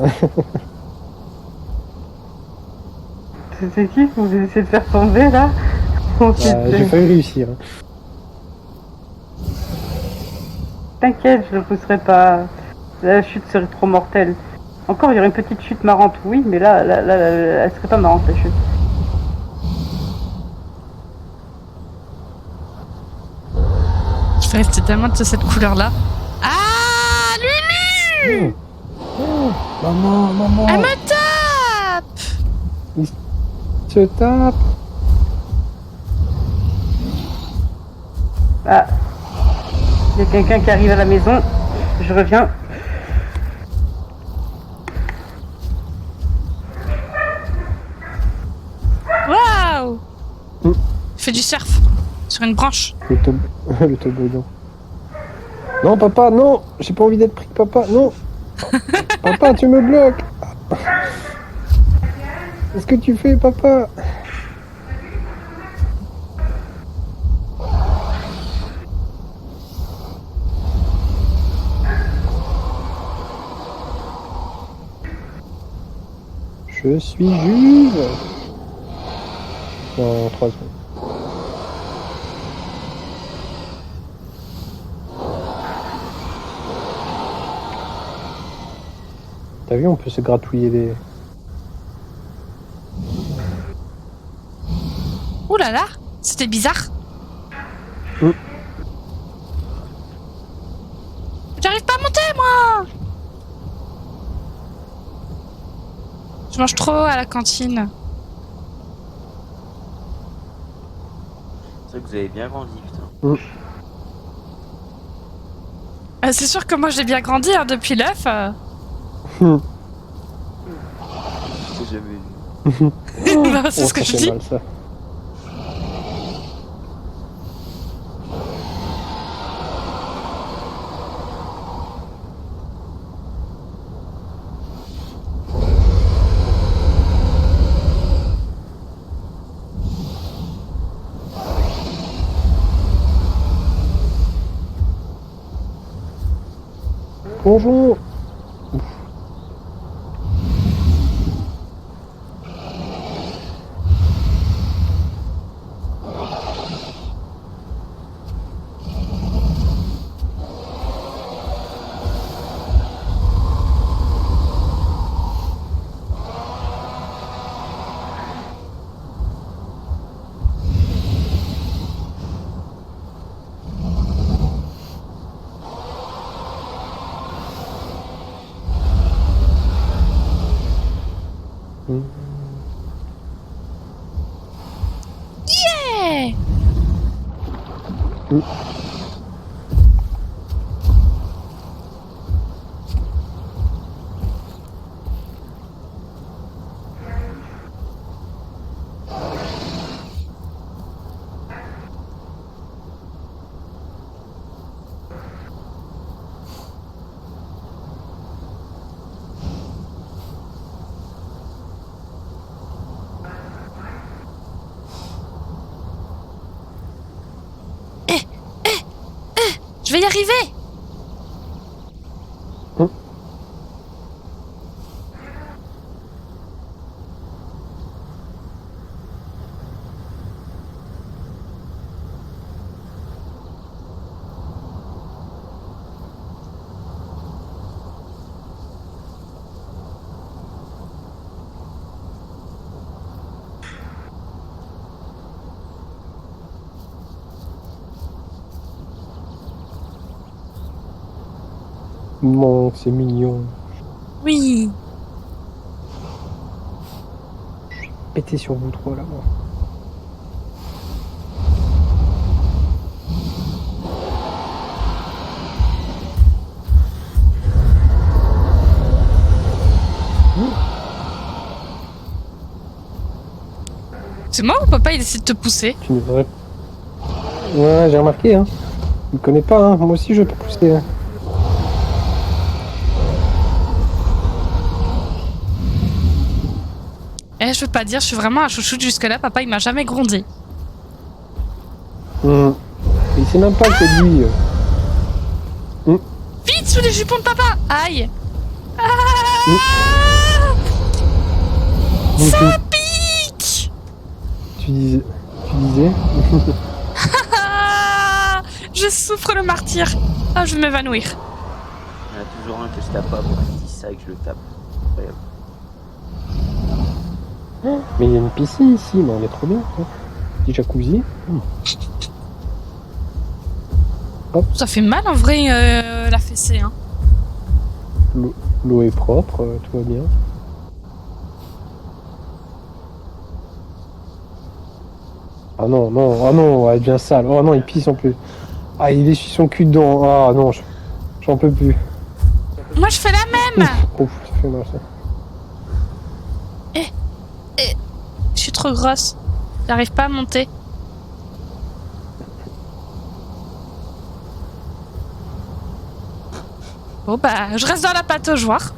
C'est qui que vous essayez de faire tomber là? J'ai failli réussir. T'inquiète, je le pousserai pas. La chute serait trop mortelle. Encore, il y aurait une petite chute marrante, oui, mais là, elle serait pas marrante, la chute. Je vais rester tellement de cette couleur-là. Ah, Lulu! Maman, maman. Elle me tape! Se tape. Ah, il y a quelqu'un qui arrive à la maison. Je reviens. Waouh! Mm. Fais du surf sur une branche. Le toboggan. Non, papa, non. J'ai pas envie d'être pris, papa, non. Papa, tu me bloques. Qu'est-ce que tu fais, papa? Je suis juge. Dans 3 secondes. T'as vu, on peut se gratouiller les... Ouh là là, c'était bizarre. Mm. J'arrive pas à monter, moi. Je mange trop à la cantine. C'est vrai que vous avez bien grandi, putain. C'est sûr que moi j'ai bien grandi hein, depuis l'œuf. Je t'ai jamais vu. Bah, c'est Oh, ce que ça je fait dis. mal, ça. Bonjour. Yeah. Je vais y arriver. Mon, c'est mignon. Oui. Pété sur vous trois là. Moi. C'est moi ou papa il essaie de te pousser? Tu devrais. Ouais, j'ai remarqué, hein. Il me connaît pas, hein. Moi aussi je peux pousser. Hein. Eh, je veux pas dire, je suis vraiment un chouchoute jusque-là, papa il m'a jamais grondé. Il sait même pas que c'est lui. Vite sous les jupons de papa! Aïe! Ça pique! Tu disais. Je souffre le martyr. Ah, je vais m'évanouir. Il y en a toujours un que je tape pas pour qu'il dise ça et que je le tape. Incroyable. Mais il y a une piscine ici, mais on est trop bien. Hein. Petit jacuzzi. Ça fait mal en vrai la fessée. Hein. L'eau est propre, tout va bien. Ah non, non, ah non, elle devient sale. Oh non, il pisse en plus. Ah, il essuie son cul dedans. Ah non, j'en peux plus. Moi je fais la même. Ouf, ça fait mal ça. Je suis trop grosse. J'arrive pas à monter. Bon bah, je reste dans la pataugeoire.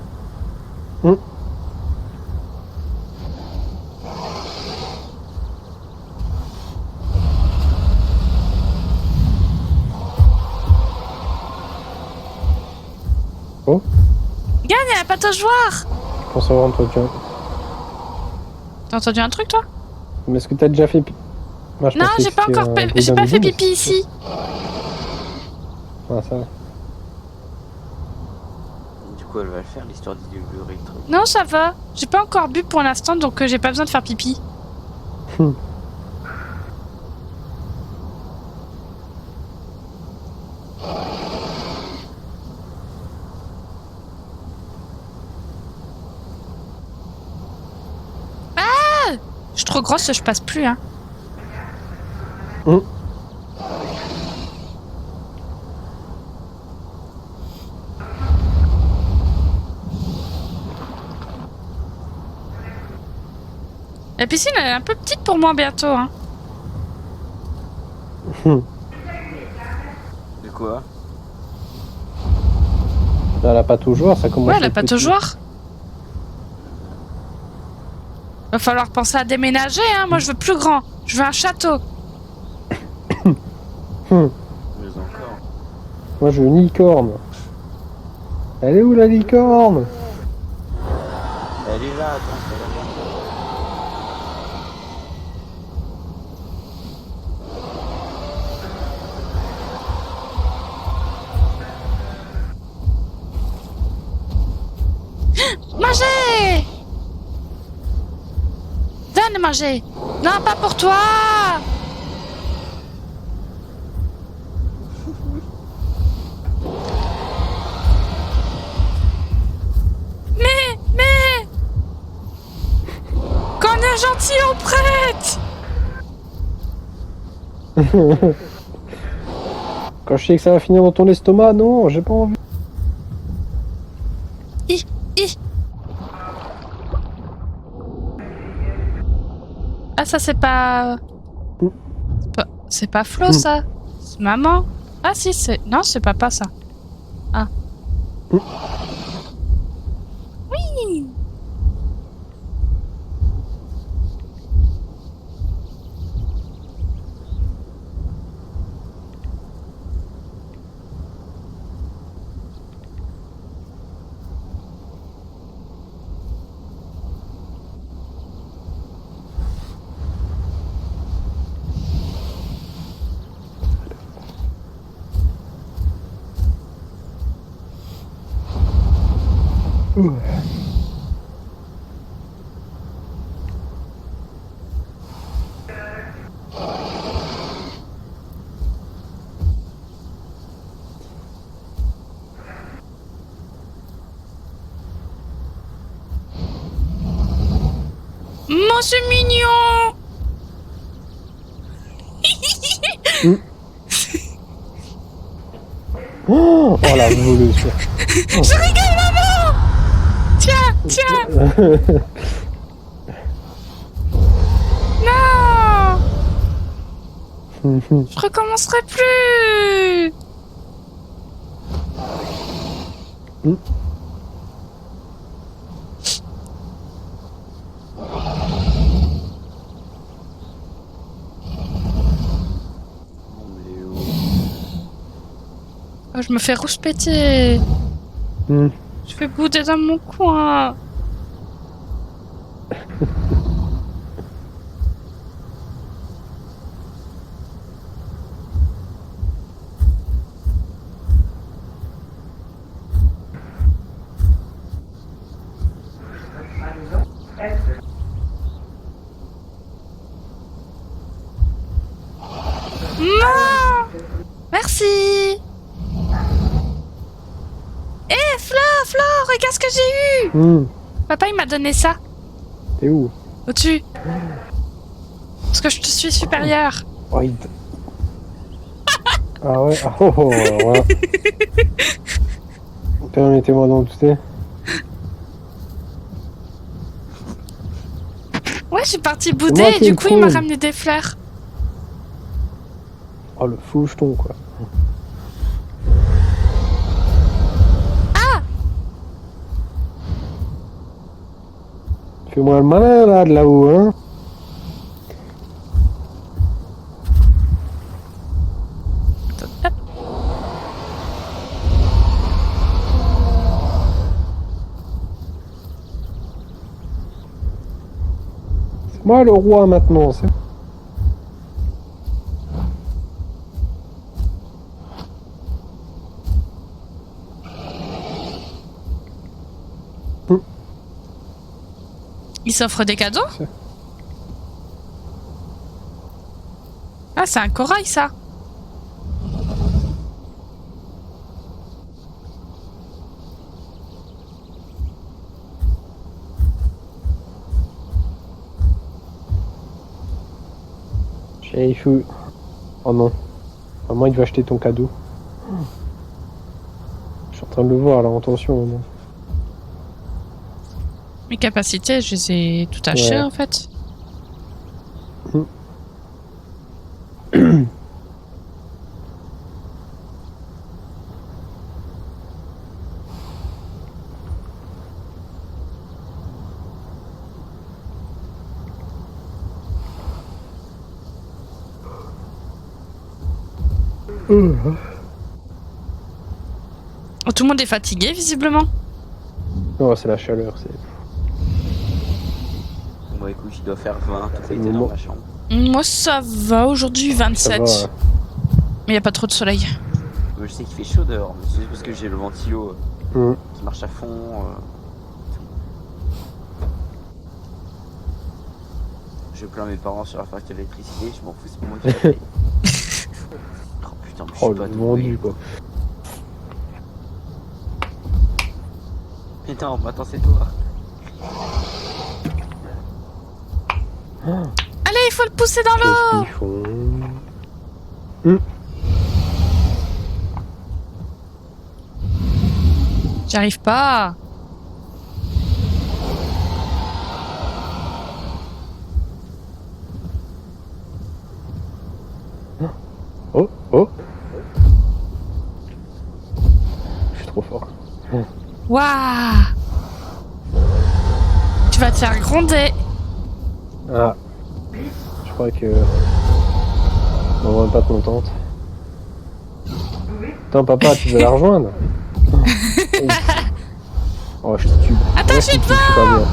Oh. Gagne à la pataugeoire. Je pense avoir entendu un... T'as entendu un truc toi? Mais est-ce que t'as déjà fait... Moi, je Non, pensais j'ai que pas c'était encore un j'ai pas fait boudin pipi ici. Ah, ça va. Du coup, elle va le faire, l'histoire d'améliorer le truc. Non, ça va. J'ai pas encore bu pour l'instant, donc j'ai pas besoin de faire pipi. Ah! Je suis trop grosse, je passe plus, hein. La piscine, elle est un peu petite pour moi bientôt, hein. De quoi? Là, la pataugeoire, ça commence. Ouais, à la être petit. pataugeoire. Va falloir penser à déménager, hein. Moi, je veux plus grand. Je veux un château. Mais encore. Moi, je veux une licorne. Elle est où la licorne? Elle est là, attends, c'est là. Manger! Donne manger. Non, pas pour toi. Mais quand on est gentil, on prête. Quand je sais que ça va finir dans ton estomac, non, j'ai pas envie. Ah, ça c'est pas... C'est pas Flo, ça. C'est maman. Ah si, c'est... Non, c'est papa, ça. Ah. Oui. Oh, c'est mignon. Oh la voleuse. Je rigole, maman. Tiens, tiens. Non. Je recommencerai plus. Oh, je me fais rouspéter. Je fais bouder dans mon coin. Non. Merci. Flore, regarde ce que j'ai eu. Papa, il m'a donné ça. T'es où? Au-dessus. Parce que je te suis supérieur. Oh, ah ouais. Oh, ouais. Permettez-moi d'en douter. Ouais, je suis partie bouder et du coup, il m'a ramené des fleurs. Oh, le fou jeton, quoi. Fais-moi le malin, là, de là-haut, hein. C'est moi le roi, maintenant, c'est... Il s'offre des cadeaux? Ah, c'est un corail, ça. Sherifu. Oh non. Vraiment, il va acheter ton cadeau. Je suis en train de le voir, là, attention. Non. Mes capacités, je les ai tout achetées, en fait. Oh, tout le monde est fatigué, visiblement. Non, c'est la chaleur, c'est... Bon, écoute, il doit faire 20, tout été dans ma chambre. Moi, ça va. Aujourd'hui, 27. Ça va, Mais il n'y a pas trop de soleil. Je sais qu'il fait chaud dehors, mais c'est parce que j'ai le ventilo qui marche à fond. Je plains mes parents sur la facture d'électricité, je m'en fous, c'est pour moi qui la paye. Oh putain, mais je suis pas le doué. vendu, quoi. Mais non, attends, c'est toi. Allez, il faut le pousser dans l'eau. Qu'est-ce qu'ils font? J'arrive pas. Oh, oh. Je suis trop fort. Waouh. Tu vas te faire gronder. Ah. Je crois que... maman n'est pas contente. Attends, papa, tu veux la rejoindre? Oh, je te tue. Attends, je suis devant.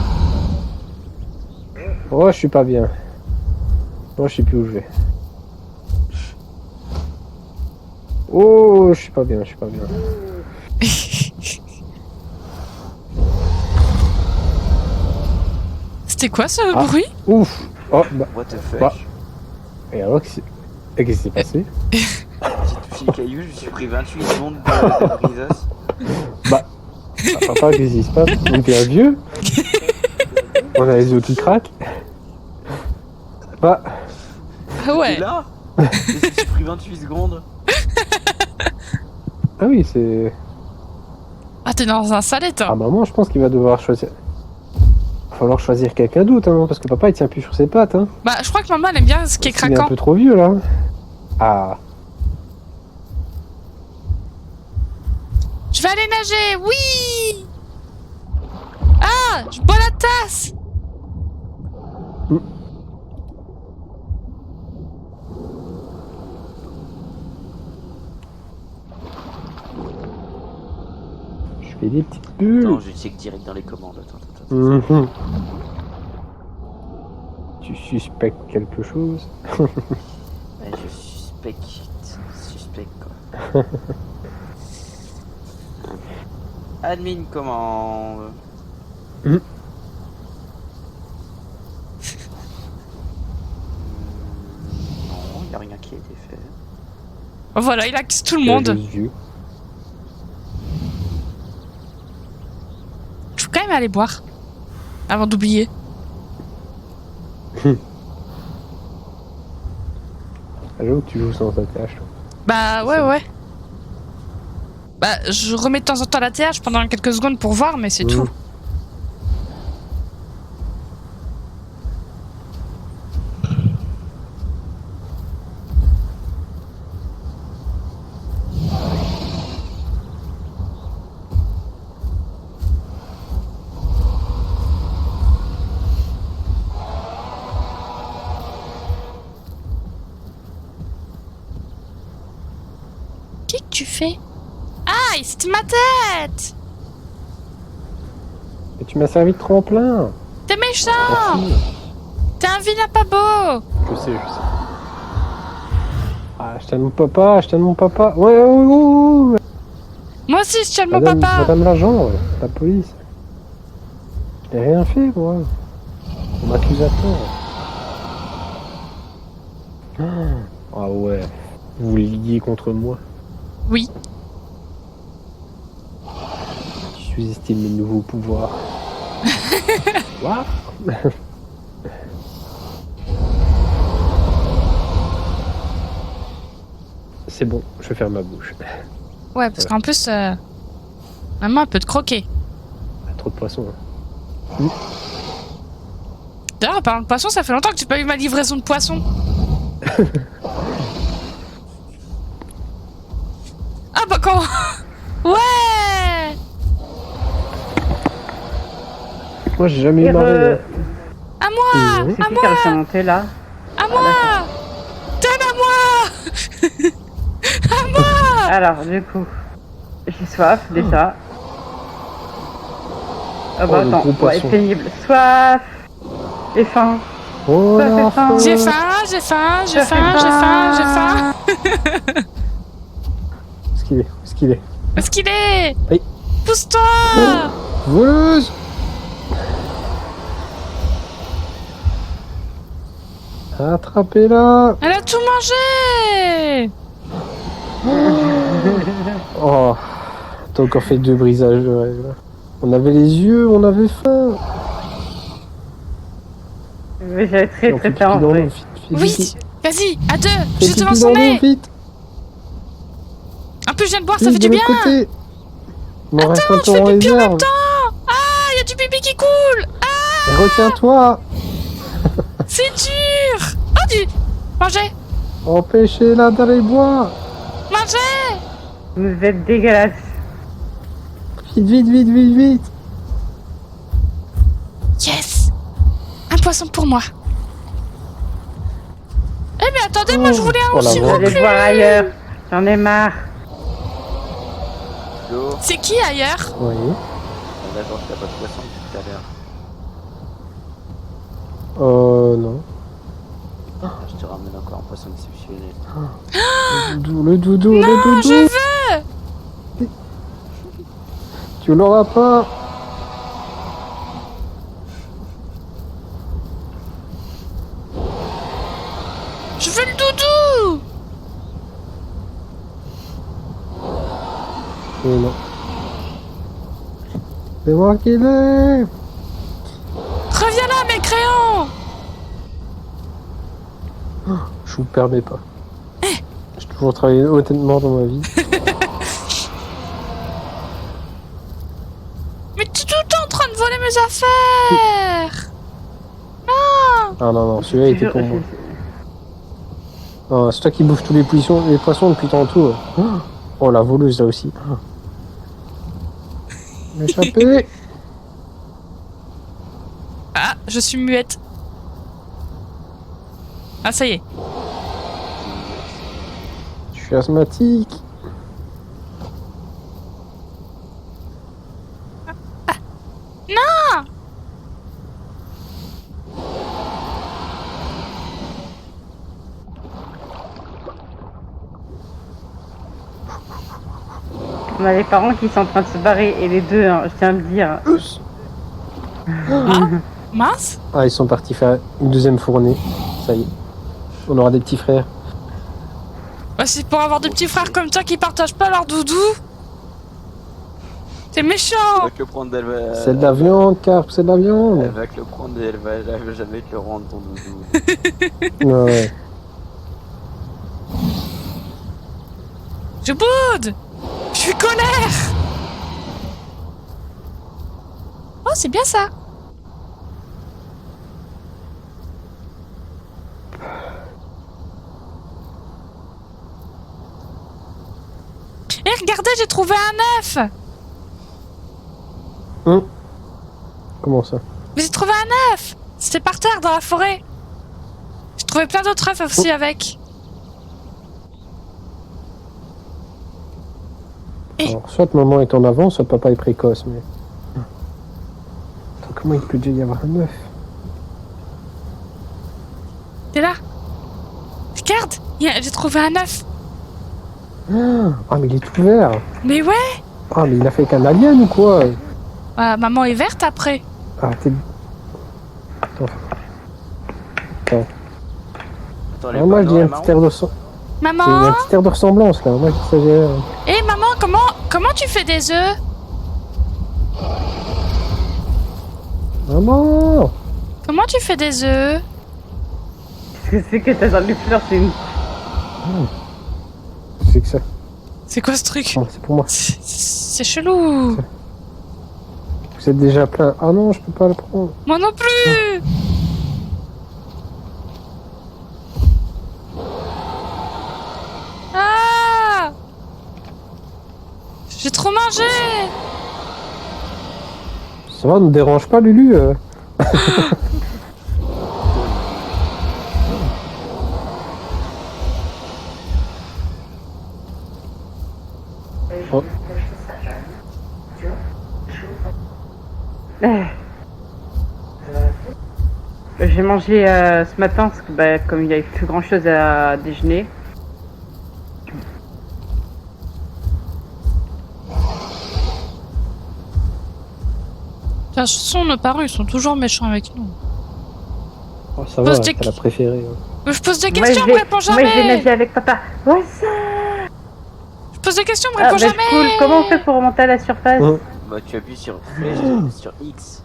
Oh, je suis pas bien. Oh, je sais plus où je vais. Oh, je suis pas bien, je suis pas bien. C'était quoi ce bruit? Ouf. Oh, bah. What the fuck? Bah. Et alors, qu'est-ce qui s'est passé? J'ai touché le caillou, je me suis pris 28 secondes de brisas. Bah. Papa, qu'est-ce qui se passe? On devient vieux? On a les os qui craquent? Ah, Ah ouais. T'es là? Mais j'ai pris 28 secondes. ah oui, c'est... Ah, t'es dans un sale état. Ah maman, je pense qu'il va devoir choisir... Va falloir choisir quelqu'un d'autre, hein, parce que papa il tient plus sur ses pattes. Hein. Bah, je crois que maman elle aime bien ce qui est Il est un craquant. peu trop vieux là. Ah. Je vais aller nager, oui. Ah, je bois la tasse. Je fais des petites bulles. Non, je check direct dans les commandes. Attends. Mhm. Tu suspectes quelque chose? Ouais, je suspecte quoi. Admin commande. Mhm. Non, y a rien qui a été fait. Voilà, il axe tout le monde. Les yeux. Je faut quand même aller boire. Avant d'oublier. Ah, j'avoue que tu joues sans attache. Toi. Bah ouais. Bah je remets de temps en temps la TH pendant quelques secondes pour voir, mais c'est Mhm. tout. Qu'est-ce que tu fais? Aïe, c'était ma tête! Et tu m'as servi de tremplin. T'es méchant! Merci. T'es un vilain pas beau! Je sais. Ah, je t'aime mon papa, Ouais, oh. Moi aussi, je tiens mon Madame, papa! Madame l'agent, la police. Je n'ai rien fait, moi. On m'accuse à tort. Ah ouais. Vous vous liguiez contre moi. Oui. Tu sous-estimes mes nouveaux pouvoirs. Quoi? C'est bon, je vais faire ma bouche. Ouais, parce qu'en plus, maman elle peut te croquer. Ah, trop de poissons. Hein. D'ailleurs, en parlant de poisson, ça fait longtemps que j'ai pas eu ma livraison de poisson. Ah bah quand... Ouais! Moi, j'ai jamais Et eu marée. re- À moi! Mhm. C'est qui qui a réussi à monter là? À moi! Donne à moi! Alors, du coup, j'ai soif déjà. Ah bah Oh, le attends, gros ouais, poisson. pénible. Soif et faim. Oh Ça fait la faim. faim. J'ai faim, j'ai faim, j'ai Ça fait faim, j'ai faim, j'ai faim. faim. Où est-ce qu'il est? Où est-ce qu'il est? Où est-ce qu'il est? Oui. Pousse-toi! Voleuse! Attrapez-la! Elle a tout mangé! Oh, t'as encore fait 2 brisages de rêve. Là. On avait les yeux, on avait faim. Mais j'avais très On très fait faim en pipi dans vrai. l'eau, vite, vite, Oui, vite. vas-y, à deux, Fais juste devant pipi son dans l'eau, nez. vite. En plus, je viens de boire, ça Vite, fait du de bien. l'autre côté. Il m'en reste un je peu fais en pipi en réserve. même temps. Ah, il y a du pipi qui coule. Ah, Retiens-toi. c'est dur. Oh, du... Mangez, Empêchez-la d'aller boire. mangez. Vous êtes dégueulasse. Vite, vite, vite, vite, vite. Yes. Un poisson pour moi. Eh mais attendez, moi je voulais un Oh, la aussi vache. Allez voir ailleurs. J'en ai marre. Go. C'est qui ailleurs? Oui. D'accord, t'as pas de poisson depuis tout à l'heure. Non. Je te ramène encore un poisson exceptionnel. Le doudou, le doudou. Je veux. Tu l'auras pas. Je veux le doudou. Non. C'est moi qui l'ai. Reviens là, mes crayons. Je vous permets pas. J'ai toujours travaillé honnêtement dans ma vie. Mais tu es tout le temps en train de voler mes affaires. Ah non, celui-là était pour moi. Ah, c'est toi qui bouffes tous les poissons depuis tantôt. Oh, la voleuse là aussi. Échappé. Ah, je suis muette. Ah, ça y est. Je suis asthmatique. Non. On a les parents qui sont en train de se barrer et les deux, hein, je tiens à le dire. Ah, mince. Ah, ils sont partis faire une deuxième fournée. Ça y est. On aura des petits frères. Bah, c'est pour avoir des petits frères comme toi qui partagent pas leur doudou. T'es méchant. Elle va te le prendre, elle va... C'est de la viande, Carp, c'est de la Elle viande. va te le prendre et elle va jamais te le rendre, ton doudou. Ouais. Je boude. Je suis colère. Oh, c'est bien ça. Et regardez, j'ai trouvé un œuf. Comment ça? Mais j'ai trouvé un œuf. C'était par terre dans la forêt. J'ai trouvé plein d'autres œufs aussi avec. Alors, soit maman est en avance, soit papa est précoce, mais... Attends, comment il peut déjà y avoir un œuf? T'es là. Regarde, j'ai trouvé un œuf. Ah, mais il est tout vert. Mais ouais. Ah, mais il a fait qu'un alien ou quoi? Maman est verte après. Ah, t'es... Attends. Attends, les Ah, moi, je dis un marrons. petit air de... Il y a Maman. un petit air de ressemblance, là. Moi, je s'agère... Eh maman, comment tu fais des œufs? Maman! Comment tu fais des œufs? Qu'est-ce que c'est que t'as dans les fleurs? C'est une... C'est que ça. C'est quoi ce truc? Oh, c'est pour moi. C'est chelou. Vous êtes déjà plein. Ah non, je peux pas le prendre. Moi non plus. Ah! J'ai trop mangé. Ça va, ne dérange pas, Lulu Oh. J'ai mangé ce matin parce que bah, comme il n'y avait plus grand chose à déjeuner. De toute façon, nos parents, ils sont toujours méchants avec nous. Oh, ça va, Pose c'est des- la préférée. Je pose des Moi, questions, je me vais- réponds Moi je vais jamais. nager avec papa. Ouais ça. Je pose des questions, me Ah, réponds bah, jamais. cool. Comment on fait pour remonter à la surface? Bah, tu appuies sur flèche, sur X.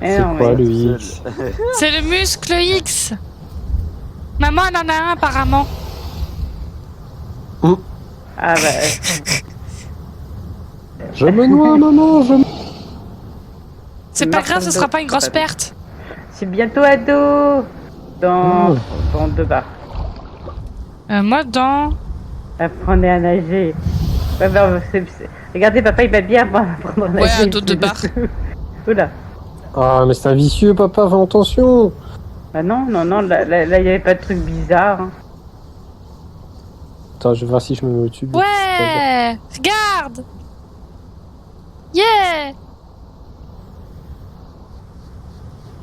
Eh C'est non, quoi mais- le Seul. X? C'est le muscle X. Maman, elle en a un apparemment. Ah bah. Je me noie, maman, je me... C'est pas grave, ce sera pas une grosse perte. C'est bientôt ado. Dans 2 bars. Moi, dans... Apprenez à nager. Ouais, bah, regardez, papa il va bien apprendre à nager. Ouais, ado de bar. Oula. Ah, mais c'est un vicieux, papa, fais attention. Ah non, là il n'y avait pas de truc bizarre. Hein. Attends, je vais voir si je me mets au-dessus. Ouais. Regarde. Yeah.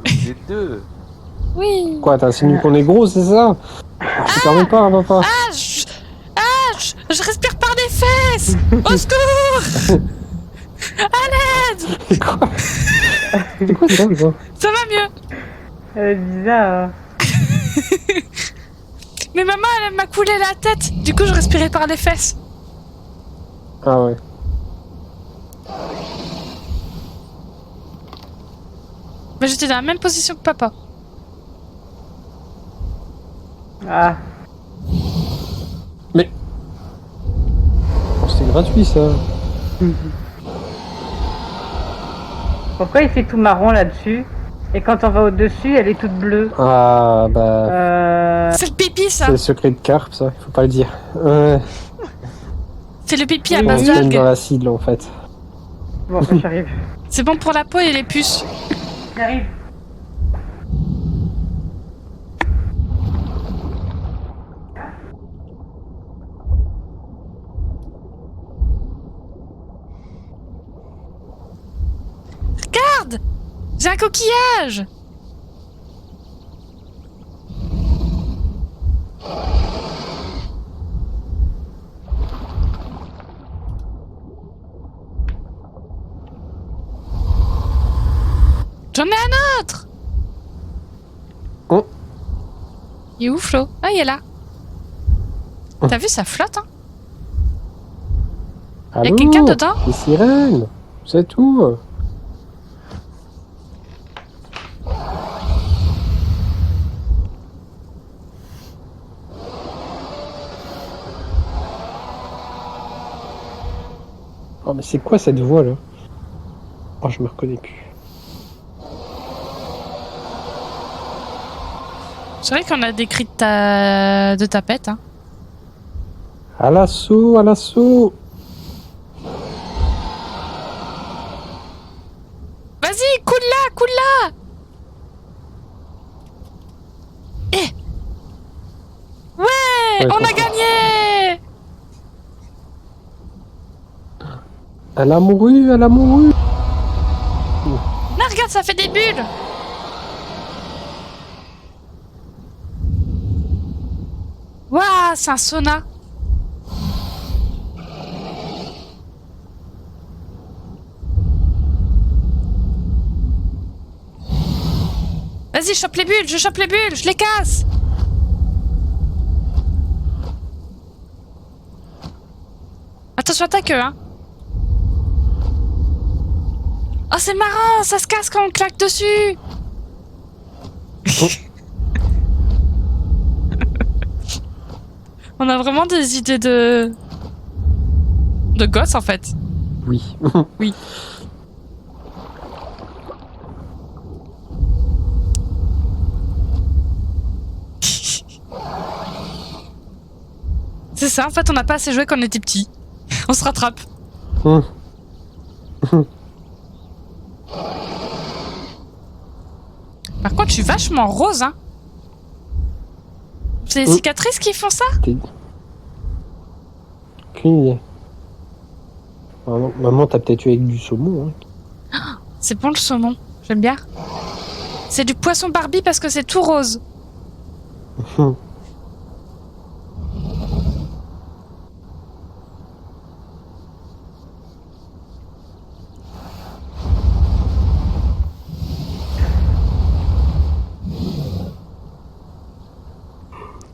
Vous êtes deux. Oui. Quoi, t'as insinué qu'on est gros, c'est ça? Je te permets pas, hein, papa. Je respire par les fesses. Au secours. C'est quoi? C'est quoi ça, quoi? Ça va mieux. Bizarre. Mais maman, elle m'a coulé la tête. Du coup, je respirais par les fesses. Ah ouais. Mais j'étais dans la même position que papa. Ah, Oh, c'était gratuit ça. pourquoi il fait tout marron là-dessus? Et quand on va au-dessus, elle est toute bleue. Ah bah. C'est le pipi, ça. C'est le secret de carpe ça, il faut pas le dire. Ouais. C'est le pipi à Oui, base oui. Dans d'algues. l'acide là en fait. Bon, bah, j'arrive. C'est bon pour la peau et les puces. J'arrive. Regarde, j'ai un coquillage. J'en ai un autre. Oh. Il est où, Flo? Ah, il est là. T'as vu, ça flotte, hein? Y'a Allô, quelqu'un dedans? les sirènes, c'est tout. Oh mais c'est quoi cette voix là? Oh je me reconnais plus. C'est vrai qu'on a des cris de tapette, hein. À l'assaut, à l'assaut. Vas-y, coule-la, coule-la. Eh. Ouais, on a comprends. gagné. Elle a mouru, elle a mouru. Là, regarde, ça fait des bulles. Waouh, c'est un sauna. Vas-y, chope les bulles, je chope les bulles, je les casse. Attention à ta queue, hein. Oh, c'est marrant, ça se casse quand on claque dessus. On a vraiment des idées de gosses, en fait. Oui. Oui. C'est ça, en fait, on n'a pas assez joué quand on était petits. On se rattrape. Par contre, je suis vachement rose, hein. C'est les cicatrices qui font ça? Aucune idée. Ah non, maman t'as peut-être eu avec du saumon. Hein. C'est bon le saumon, j'aime bien. C'est du poisson Barbie parce que c'est tout rose.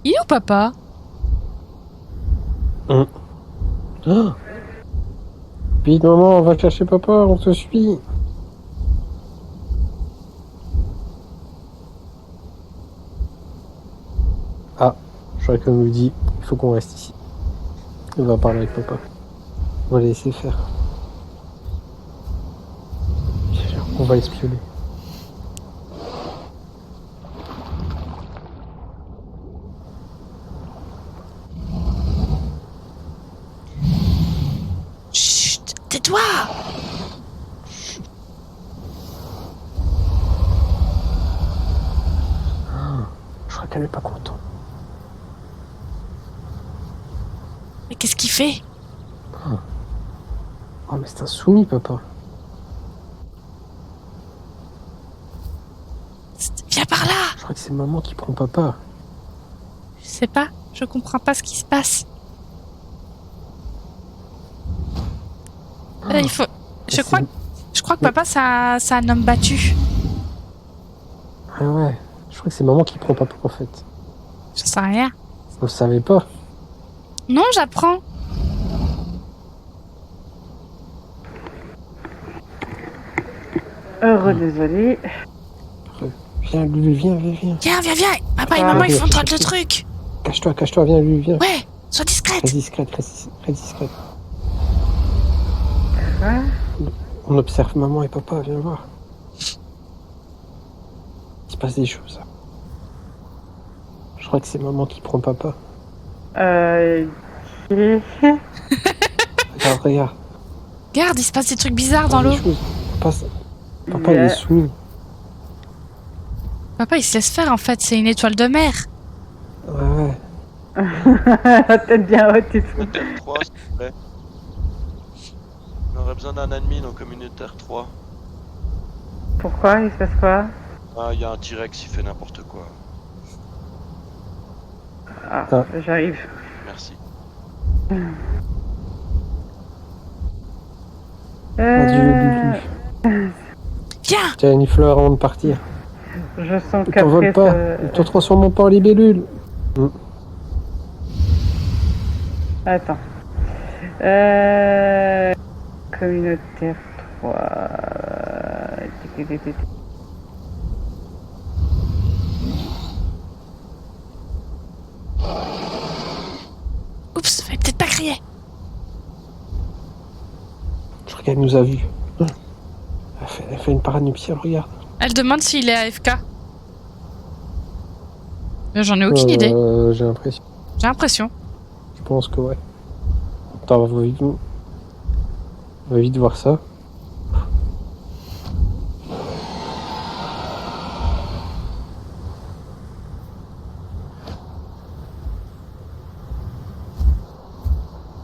Il est où papa? Ah. Vite maman, on va chercher papa, on te suit. Ah, je crois qu'on nous dit, il faut qu'on reste ici. On va parler avec papa. On va les laisser faire. On va espionner. Chut, tais-toi! Je crois qu'elle est pas contente. Mais qu'est-ce qu'il fait? Oh mais c'est un soumis papa. Viens par là! Je crois que c'est maman qui prend papa. Je sais pas, je comprends pas ce qui se passe. Il faut... Je crois que papa, c'est un homme battu. Ah ouais, je crois que c'est maman qui prend papa en fait. Je sais rien. Vous savez pas. Non, j'apprends. Désolé. Viens, Lulu, viens. Viens. Papa et Ah, maman, ok. ils font trop le truc. Cache-toi, viens, lui, viens. Ouais, sois discrète. Très discrète, très discrète. Quoi? On observe maman et papa, viens voir. Il se passe des choses. Je crois que c'est maman qui prend papa. Regarde. Regarde, il se passe des trucs bizarres dans Des l'eau. choses. Papa il est soumis. Papa, il se laisse faire en fait, c'est une étoile de mer. Ouais. La tête bien haute et tout. Communautaire 3, s'il vous plaît. On aurait besoin d'un admin au communautaire 3. Pourquoi? Il se passe quoi? Ah, il y a un T-Rex, il fait n'importe quoi. Ah, Ah. j'arrive. Merci. Adieu, Doudou. Viens. Tiens, une fleur avant de partir. Je sens Ne t'envole qu'après pas. Ne te transforme pas en libellule. Attends. Communautaire 3. Oups, fallait peut-être pas crier. Je crois qu'elle nous a vus. Elle fait une parade nuptiale, regarde. Elle demande s'il est AFK. J'en ai aucune idée. J'ai l'impression. J'ai l'impression. Je pense que ouais. Attends, on va vite voir ça.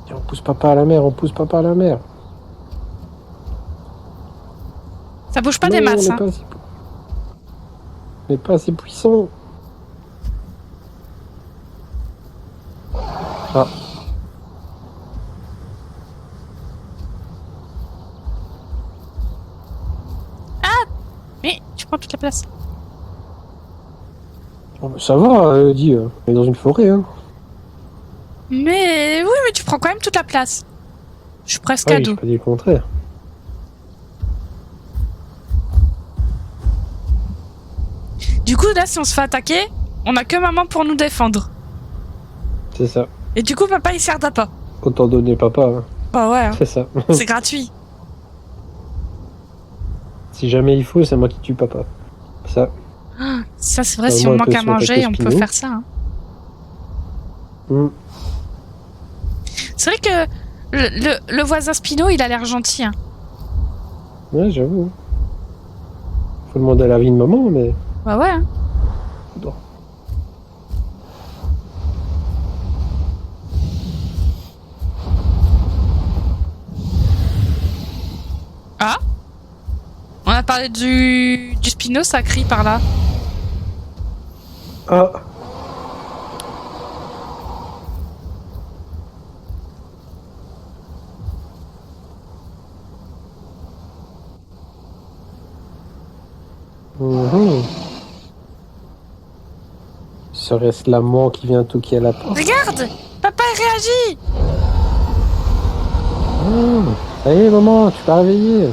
Tiens, on pousse papa à la mer, Ça bouge pas Non, des masses. on Hein. n'est pas assez puissant. Ah. Mais tu prends toute la place. Bon, ça va, dis, on est dans une forêt, hein. Mais oui, mais tu prends quand même toute la place. Je suis presque Ah à oui, dos. j'ai pas dit le contraire. Du coup, là, si on se fait attaquer, on a que maman pour nous défendre. C'est ça. Et du coup, papa, il sert d'appât. Autant donner papa, hein. Bah ouais, hein. C'est ça. C'est gratuit. Si jamais il faut, c'est moi qui tue papa. Ça. Ça, c'est vrai, Bah, si moi, on elle manque peut à se mettre manger, avec on le peut spino. faire ça. Hein. C'est vrai que le voisin Spino, il a l'air gentil. Hein. Ouais, j'avoue. Faut demander à la vie de maman, mais. Bah ouais. Hein. Non. Ah, on a parlé du Spino, ça crie par là. Ah. Mhm. Serait-ce l'amant qui vient toquer à la porte? Regarde, papa il réagit. Allez, maman, tu peux réveiller.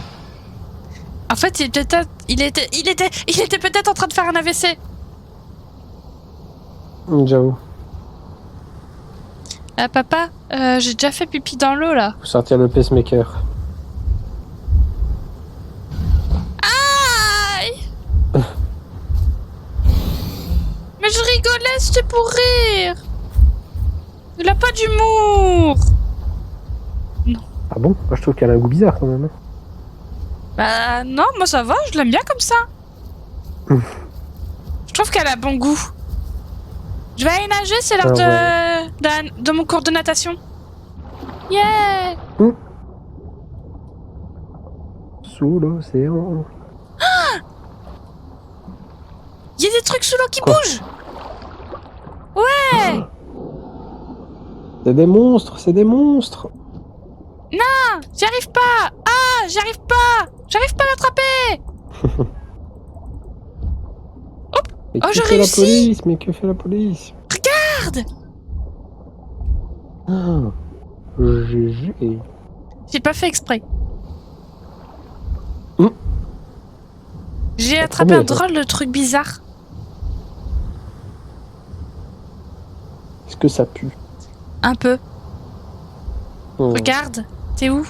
En fait, il était peut-être en train de faire un AVC. J'avoue. Ah papa, j'ai déjà fait pipi dans l'eau là. Faut sortir le pacemaker. Aïe. Mais je rigolais, c'était pour rire. Il a pas d'humour. Ah bon? Moi, je trouve qu'elle a un goût bizarre quand même. Hein. Bah non, moi ça va, je l'aime bien comme ça. Je trouve qu'elle a bon goût. Je vais aller nager, c'est l'heure de mon cours de natation. Yeah. Sous l'océan. Il y a des trucs sous l'eau qui Quoi? bougent. Ouais. C'est des monstres, c'est des monstres. J'y arrive pas. Ah, j'y arrive pas. J'arrive pas à l'attraper. Mais Oh, que je fait la réussis. police? Mais que fait la police? Regarde. Ah, GG. J'ai pas fait exprès. J'ai Pas attrapé trop un bien, ça. drôle de truc bizarre. Est-ce que ça pue? Un peu. Oh. Regarde, t'es où?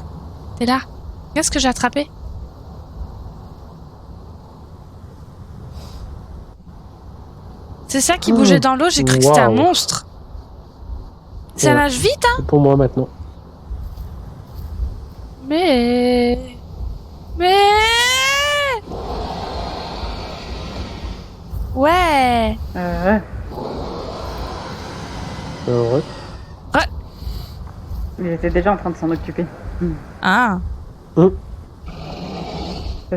T'es là. Qu'est-ce que j'ai attrapé? C'est ça qui bougeait dans l'eau, j'ai cru que c'était un Waouh. monstre. Ça Ouais. nage vite, hein? C'est pour moi maintenant. Mais... Ouais. Ouais. Il était déjà en train de s'en occuper. Ah. Ça,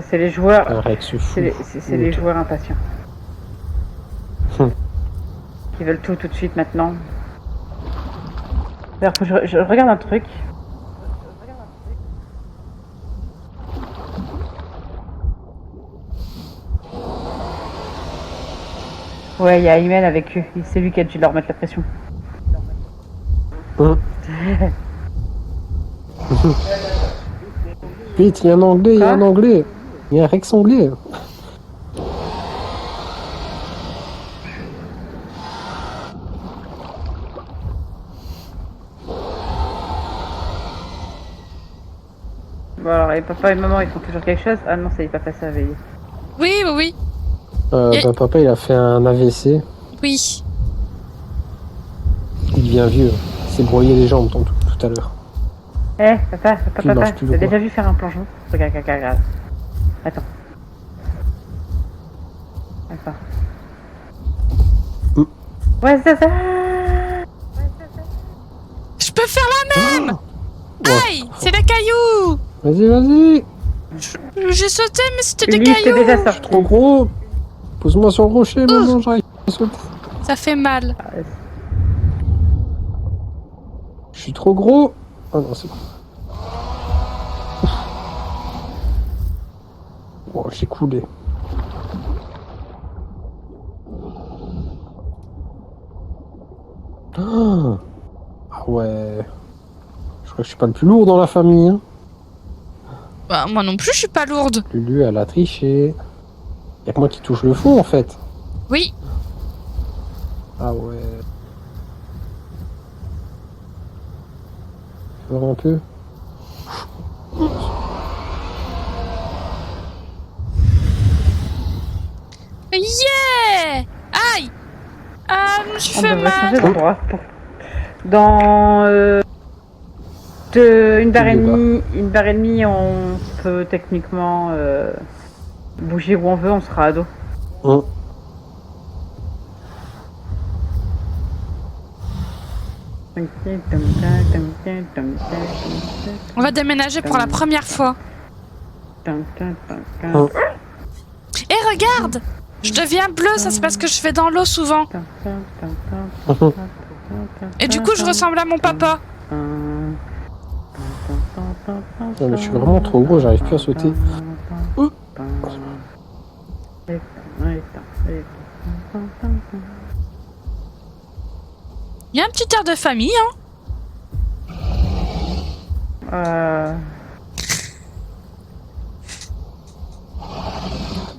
c'est les joueurs. Un Rex fou. C'est les joueurs impatients. Qui veulent tout de suite maintenant. D'ailleurs, faut que je regarde un truc. Ouais, il y a Imen avec eux. C'est lui qui a dû leur mettre la pression. Vite, il y a un anglais, il y a un anglais. Il y a un Rex anglais. Bon alors, et papa et maman, ils font toujours quelque chose? Ah non, ça y est, papa, ça a veillé. Oui, oui, oui. Bah, papa, il a fait un AVC. Oui. Il devient vieux. Il s'est broyé les jambes tout à l'heure. Eh, papa, Il marche toujours t'as pas. déjà vu faire un plongeon? Regarde, regarde, regarde. Attends. Attends. Ouais, ça. Je peux faire la même. Ouais. Aïe, c'est des cailloux. Vas-y, vas-y. J'ai sauté, mais c'était des Lui, c'est cailloux. déjà sorti. Trop gros. Pose-moi sur le rocher, maman, j'arrive à sauter. Ça fait mal. Je suis trop gros. Ah non, c'est bon. Oh, j'ai coulé. Ah ouais. Je crois que je suis pas le plus lourd dans la famille. Hein. Bah, moi non plus, je suis pas lourde. Lulu, elle a triché. Y'a que moi qui touche le fond en fait. Oui. Ah ouais. Fais voir un peu. Yeah. Aïe. Ah, je me suis On fait devrait changer mal. d'endroit. Dans une barre et demie, on peut techniquement bouger où on veut, on sera à dos. On va déménager pour la première fois. Et regarde, je deviens bleu, ça c'est parce que je vais dans l'eau souvent. Et du coup, je ressemble à mon papa. Non, mais je suis vraiment trop gros, j'arrive plus à sauter. Il y a un petit air de famille, hein.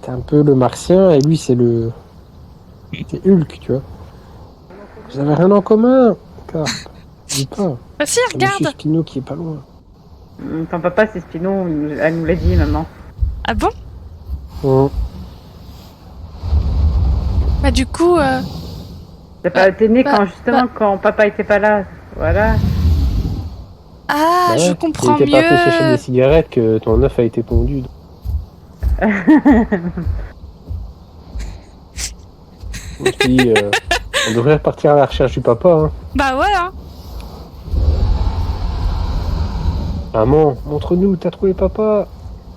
T'es un peu le martien et lui c'est le... C'est Hulk, tu vois. Vous avez rien en commun, car... Dis pas. Bah si, C'est Monsieur regarde. Spino qui est pas loin. Ton papa, c'est Spino, elle nous l'a dit, maman. Ah bon? Oh. Bah du coup... T'es né quand papa était pas là, voilà. Ah, Bah je ouais, comprends il était pas fait chercher mieux. des cigarettes que ton œuf a été pondu. On se dit, on devrait repartir à la recherche du papa. Hein. Bah ouais, hein. Maman, montre-nous, t'as trouvé papa.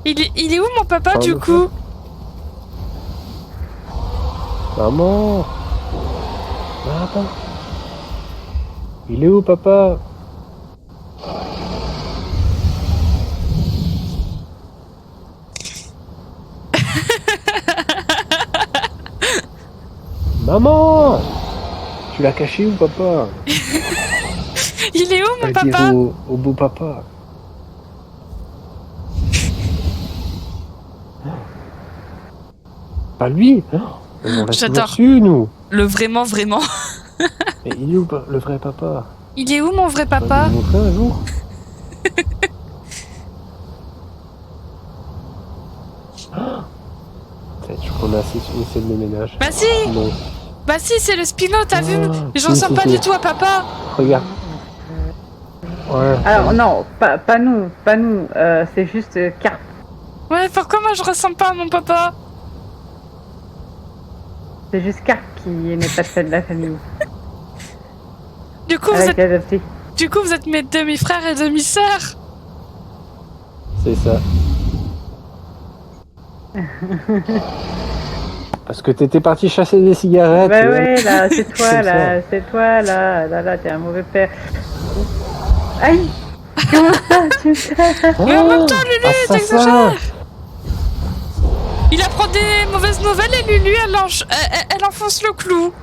Il est où mon papa Enfin, du le coup? Maman. Maman. Il est où papa? Maman! Tu l'as caché où papa? Il est où mon Va le dire papa? au beau papa. Pas lui? On l'a toujours J'adore. su, nous. Le vraiment. Mais il est où le vrai papa? Il est où mon vrai Tu vas papa? nous le montrer un jour? Je crois qu'on a assez une scène de ménage. Bah si! Non. Bah si, c'est le Spino, t'as vu? Je si, ressemble si, pas si. du tout à papa. Regarde. Ouais. Alors non, pas nous, c'est juste Carp. Ouais, pourquoi moi je ressemble pas à mon papa? C'est juste Carp qui n'est pas celle de la famille. Du coup, Elle a été adoptée. vous êtes mes demi-frères et demi-sœurs. C'est ça. Parce que t'étais parti chasser des cigarettes. Bah ouais, là, c'est toi, Comme là, c'est toi, là, t'es un mauvais père. Aïe! Comment ça, tu sais? Mais en même temps, Lulu, assassin. t'exagères. Il apprend des mauvaises nouvelles et Lulu, elle enfonce le clou.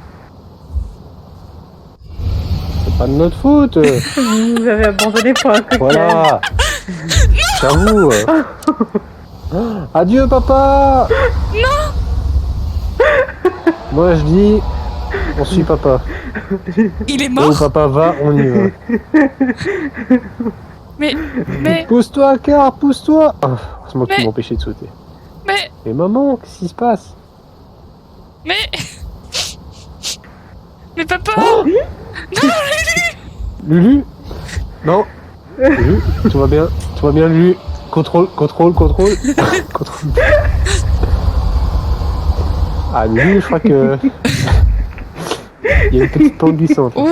C'est pas de notre faute. Vous avez abandonné pour un cocktail. Voilà. J'avoue. Adieu, papa. Non. Moi, je dis, on suit papa. Il est Là où mort. papa va, on y va. Mais, Pousse-toi, Car, pousse-toi. Oh, c'est moi qui Mais- m'empêchais de sauter. mais, Mais maman, qu'est-ce qui se passe? mais... Mais papa. Oh Non, Lulu? Non. Lulu, tout va bien. Tout va bien, Lulu. Contrôle. Contrôle. Ah, Lulu, je crois que... Il y a une petite pente glissante. Waouh.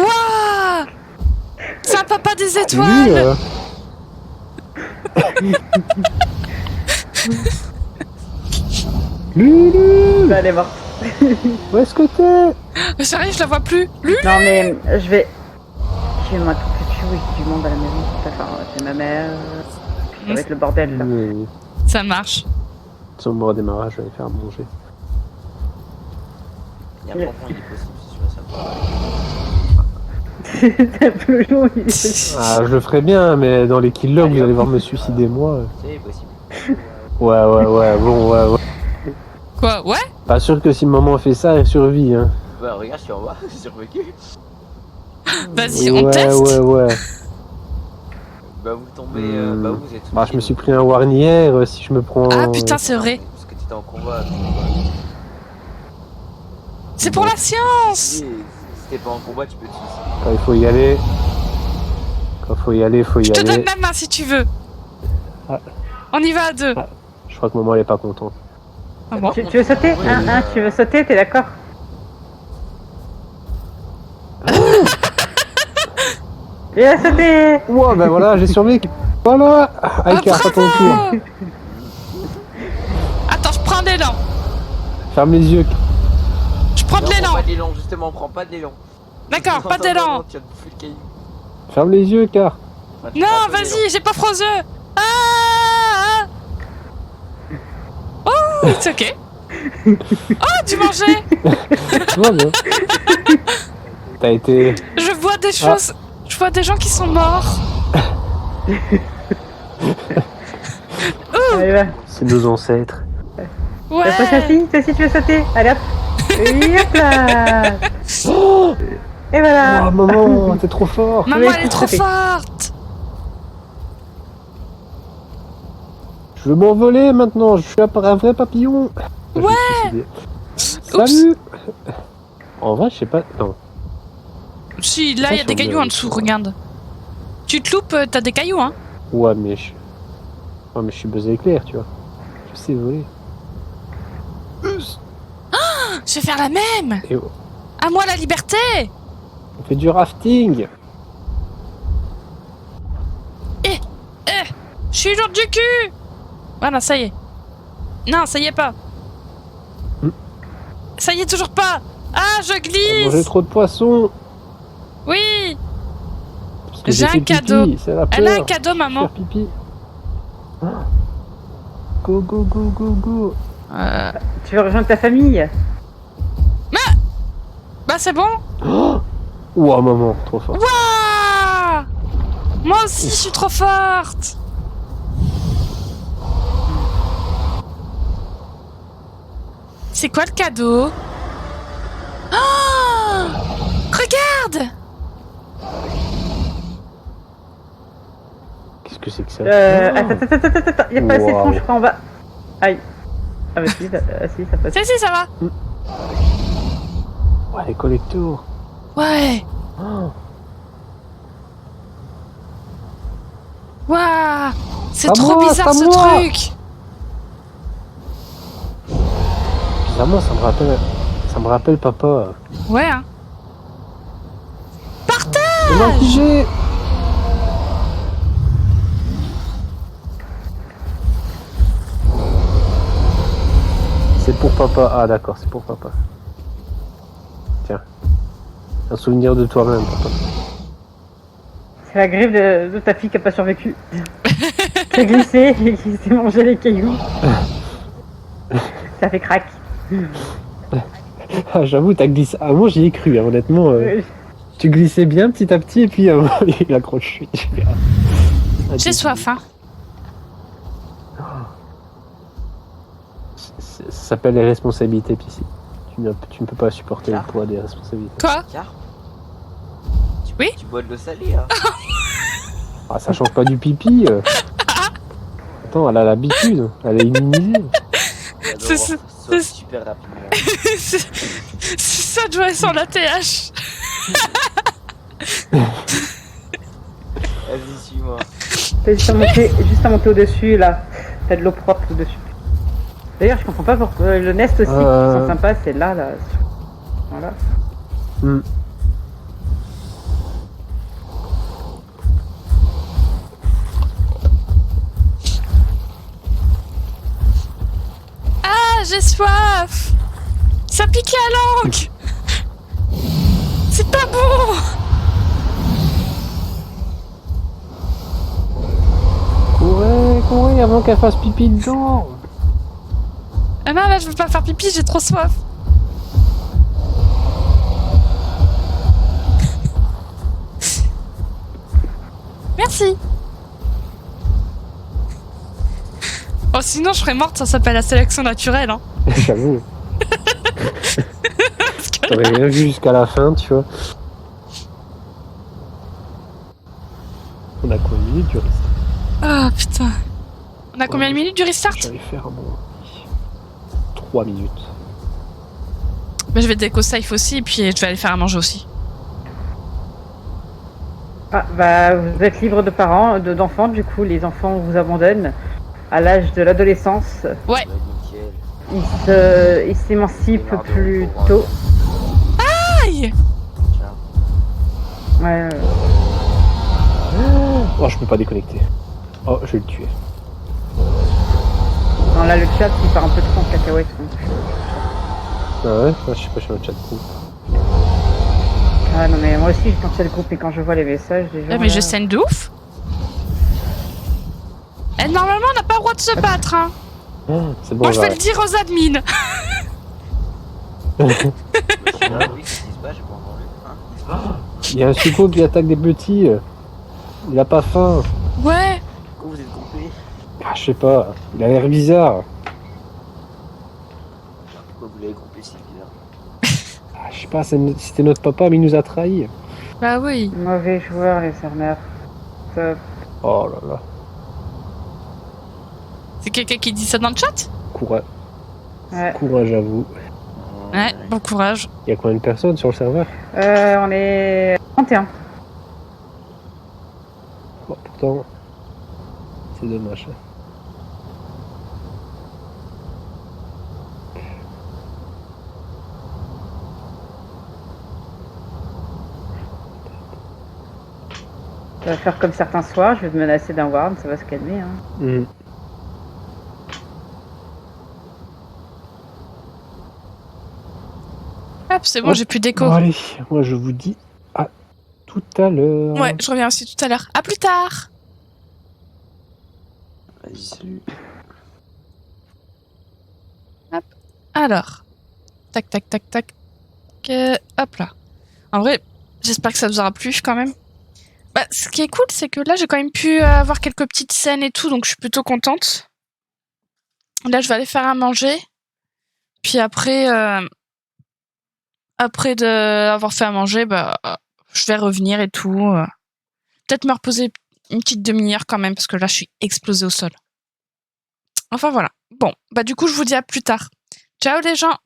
C'est un papa des Lulu, étoiles. Lulu, Bah, elle est morte. où est-ce que t'es? Mais sérieux, je la vois plus. Lulu. Non, mais je vais m'occuper du monde à la maison. Enfin, c'est ma mère. Ça va être le bordel, là. Oui. Ça marche. Sur le redémarrage, je vais aller faire manger. Il y a un pompon, il est possible, c'est sûr, ça. C'est un peu long, il est... Ah, je le ferai bien, mais dans les killers, vous allez voir me suicider moi. C'est possible. Ouais, bon, ouais. Quoi? Ouais. Pas sûr que si maman fait ça, elle survit, hein. Bah regarde, je suis en bas, j'ai survécu. Vas-y, on Ouais. teste. Bah vous tombez, Hmm. vous êtes. Bah, je me suis pris un warnière, si je me prends... Ah putain, c'est vrai. Parce que t'étais en combat. C'est pour la science. Si t'es pas en combat, tu peux te suicider. Quand il faut y aller... Je te donne la main si tu veux. Ah. On y va à deux. Ah. Je crois que maman, elle est pas contente. Ah bon? Tu veux sauter? Tu veux sauter, t'es d'accord? Il a sauté! Ouah, ben voilà, j'ai survécu. Voilà. Allez, Car, à ton tour. Bravo. Attends, je prends de l'élan. Ferme les yeux. Je prends de Non, l'élan. prends pas d'élan, justement, prends pas d'élan. D'accord, pas Non, d'élan. tu vas te bouffer le caillou. Ferme les yeux, Car. Enfin, tu Non, prends pas d'élan. vas-y, j'ai pas froid aux yeux. Ah. Oh, c'est ok. Oh, tu mangeais. Tout va bien. T'as été... Je vois des choses. Je vois des gens qui sont morts. Allez, va. C'est nos ancêtres. Ouais. Toi aussi, tu veux sauter? Allez hop! Et hop là! Et voilà! Oh, maman, t'es trop fort. Maman, Oui, elle est trop sauter. forte. Je veux m'envoler maintenant, je suis un vrai papillon. Je vais me suicider. Salut. En vrai, je sais pas... Non. Si, là, il y a des cailloux en dessous, regarde. Tu te loupes, t'as des cailloux, hein. Ouais, mais je... Ouais, mais je suis Buzz éclair, tu vois. Je sais voler. Je vais faire la même. Et oh, À moi la liberté. on fait du rafting. Je suis lourde du cul. Voilà, ça y est. Non, ça y est pas. Ça y est toujours pas. Ah, je J'ai mangé glisse. trop de poissons. Oui. Parce que J'ai fait un pipi, cadeau. c'est la Elle a un peur. cadeau, maman. Faire pipi. Ah. Go, go, go, go, go. Tu veux rejoindre ta famille? Bah c'est bon. Oh ouah, maman, trop fort. Waouh. Moi aussi, je suis trop forte. C'est quoi le cadeau? Oh, regarde. Regarde! Qu'est-ce que c'est que ça? Attends, il y a pas assez de fond, je crois, en bas. Aïe. Ah bah si, ça passe. Si, ça va. Ouais, les collecteurs. Ouais. Oh. Waouh! C'est À trop moi, bizarre à ce moi. truc! Bizarrement, ça me rappelle papa. Ouais, hein. C'est moi qui j'ai. C'est pour papa. Ah d'accord, c'est pour papa. Tiens. Un souvenir de toi-même, papa. C'est la griffe de ta fille qui a pas survécu. Qui a glissé et qui s'est mangé les cailloux. Ça fait crack. Ah, j'avoue, t'as glissé. Ah, moi j'y ai cru, hein, honnêtement. Tu glissais bien petit à petit et puis il a croché. J'ai soif, hein. Ça s'appelle les responsabilités, Pissy. Tu ne peux pas supporter le poids des responsabilités. Quoi? Car Oui? tu bois de l'eau salée, hein. Ah, ça change pas du pipi. Attends, elle a l'habitude. Elle est immunisée. C'est Ça c'est- super rapidement. Ça doit être sans la TH. Vas-y, suis-moi. T'as juste à monter au-dessus, là. T'as de l'eau propre au-dessus. D'ailleurs, je comprends pas pourquoi. Le nest aussi, qui sont sympas, c'est là. Voilà. Hmm. Ah, j'ai soif. Ça pique la langue. C'est pas bon. Courez avant qu'elle fasse pipi dedans. Ah non, là, je veux pas faire pipi, j'ai trop soif. Merci. Oh, sinon, je serais morte, ça s'appelle la sélection naturelle, hein. J'avoue. Parce que T'aurais rien vu jusqu'à la fin, tu vois. On a combien de minutes du reste? Ah, putain. On a combien de minutes du restart? J'allais faire bon. 3 minutes. Bah, je vais déco safe aussi, et puis je vais aller faire à manger aussi. Ah, bah, vous êtes libre de parents, d'enfants, du coup, les enfants vous abandonnent à l'âge de l'adolescence. Ouais. Nickel. Ils s'émancipent Démarre de plus retour, hein. tôt. Aïe! Tiens. Ouais, Oh, je peux pas déconnecter. Oh, je vais le tuer. non, là, le chat, il part un peu trop en cacahuète. Ah ouais? Ah, je sais pas, je suis dans le chat group. Ah non, mais moi aussi, je pense à le groupe, et quand je vois les messages, des gens... Ah, mais je saigne de ouf. Eh, normalement, on n'a pas le droit de se battre, hein. Oh, c'est bon, Moi, je vais j'arrête. le dire aux admins. Ah oui, qu'est-ce qui se passe, j'ai pas entendu. Hein. Il y a un succo qui attaque des petits. Il a pas faim. Ouais. Pourquoi vous êtes groupés? Ah, je sais pas. Il a l'air bizarre. Pourquoi vous l'avez groupé si bizarre? Ah, je sais pas, c'était notre papa, mais il nous a trahis. Bah oui. Mauvais joueurs, les Cerner. Ça... Oh là là. C'est quelqu'un qui dit ça dans le chat? Courage. Ouais. Courage à vous. Ouais, bon courage. Il y a combien de personnes sur le serveur? On est 31. Bon, pourtant, c'est dommage. Ça va faire comme certains soirs, je vais te menacer d'un ward, ça va se calmer. Hein. Hmm. Hop, c'est bon, Hop. j'ai plus d'écho. Bon, allez, moi je vous dis à tout à l'heure. Ouais, je reviens aussi tout à l'heure. À plus tard. Vas-y, salut. Alors. Tac, tac, tac, tac. Hop là. En vrai, j'espère que ça vous aura plu quand même. Bah, ce qui est cool, c'est que là, j'ai quand même pu avoir quelques petites scènes et tout, donc je suis plutôt contente. Là, je vais aller faire à manger. Puis après d'avoir fait à manger, bah, je vais revenir et tout. Peut-être me reposer une petite demi-heure quand même, parce que là, je suis explosée au sol. Enfin, voilà. Bon, bah du coup, je vous dis à plus tard. Ciao les gens!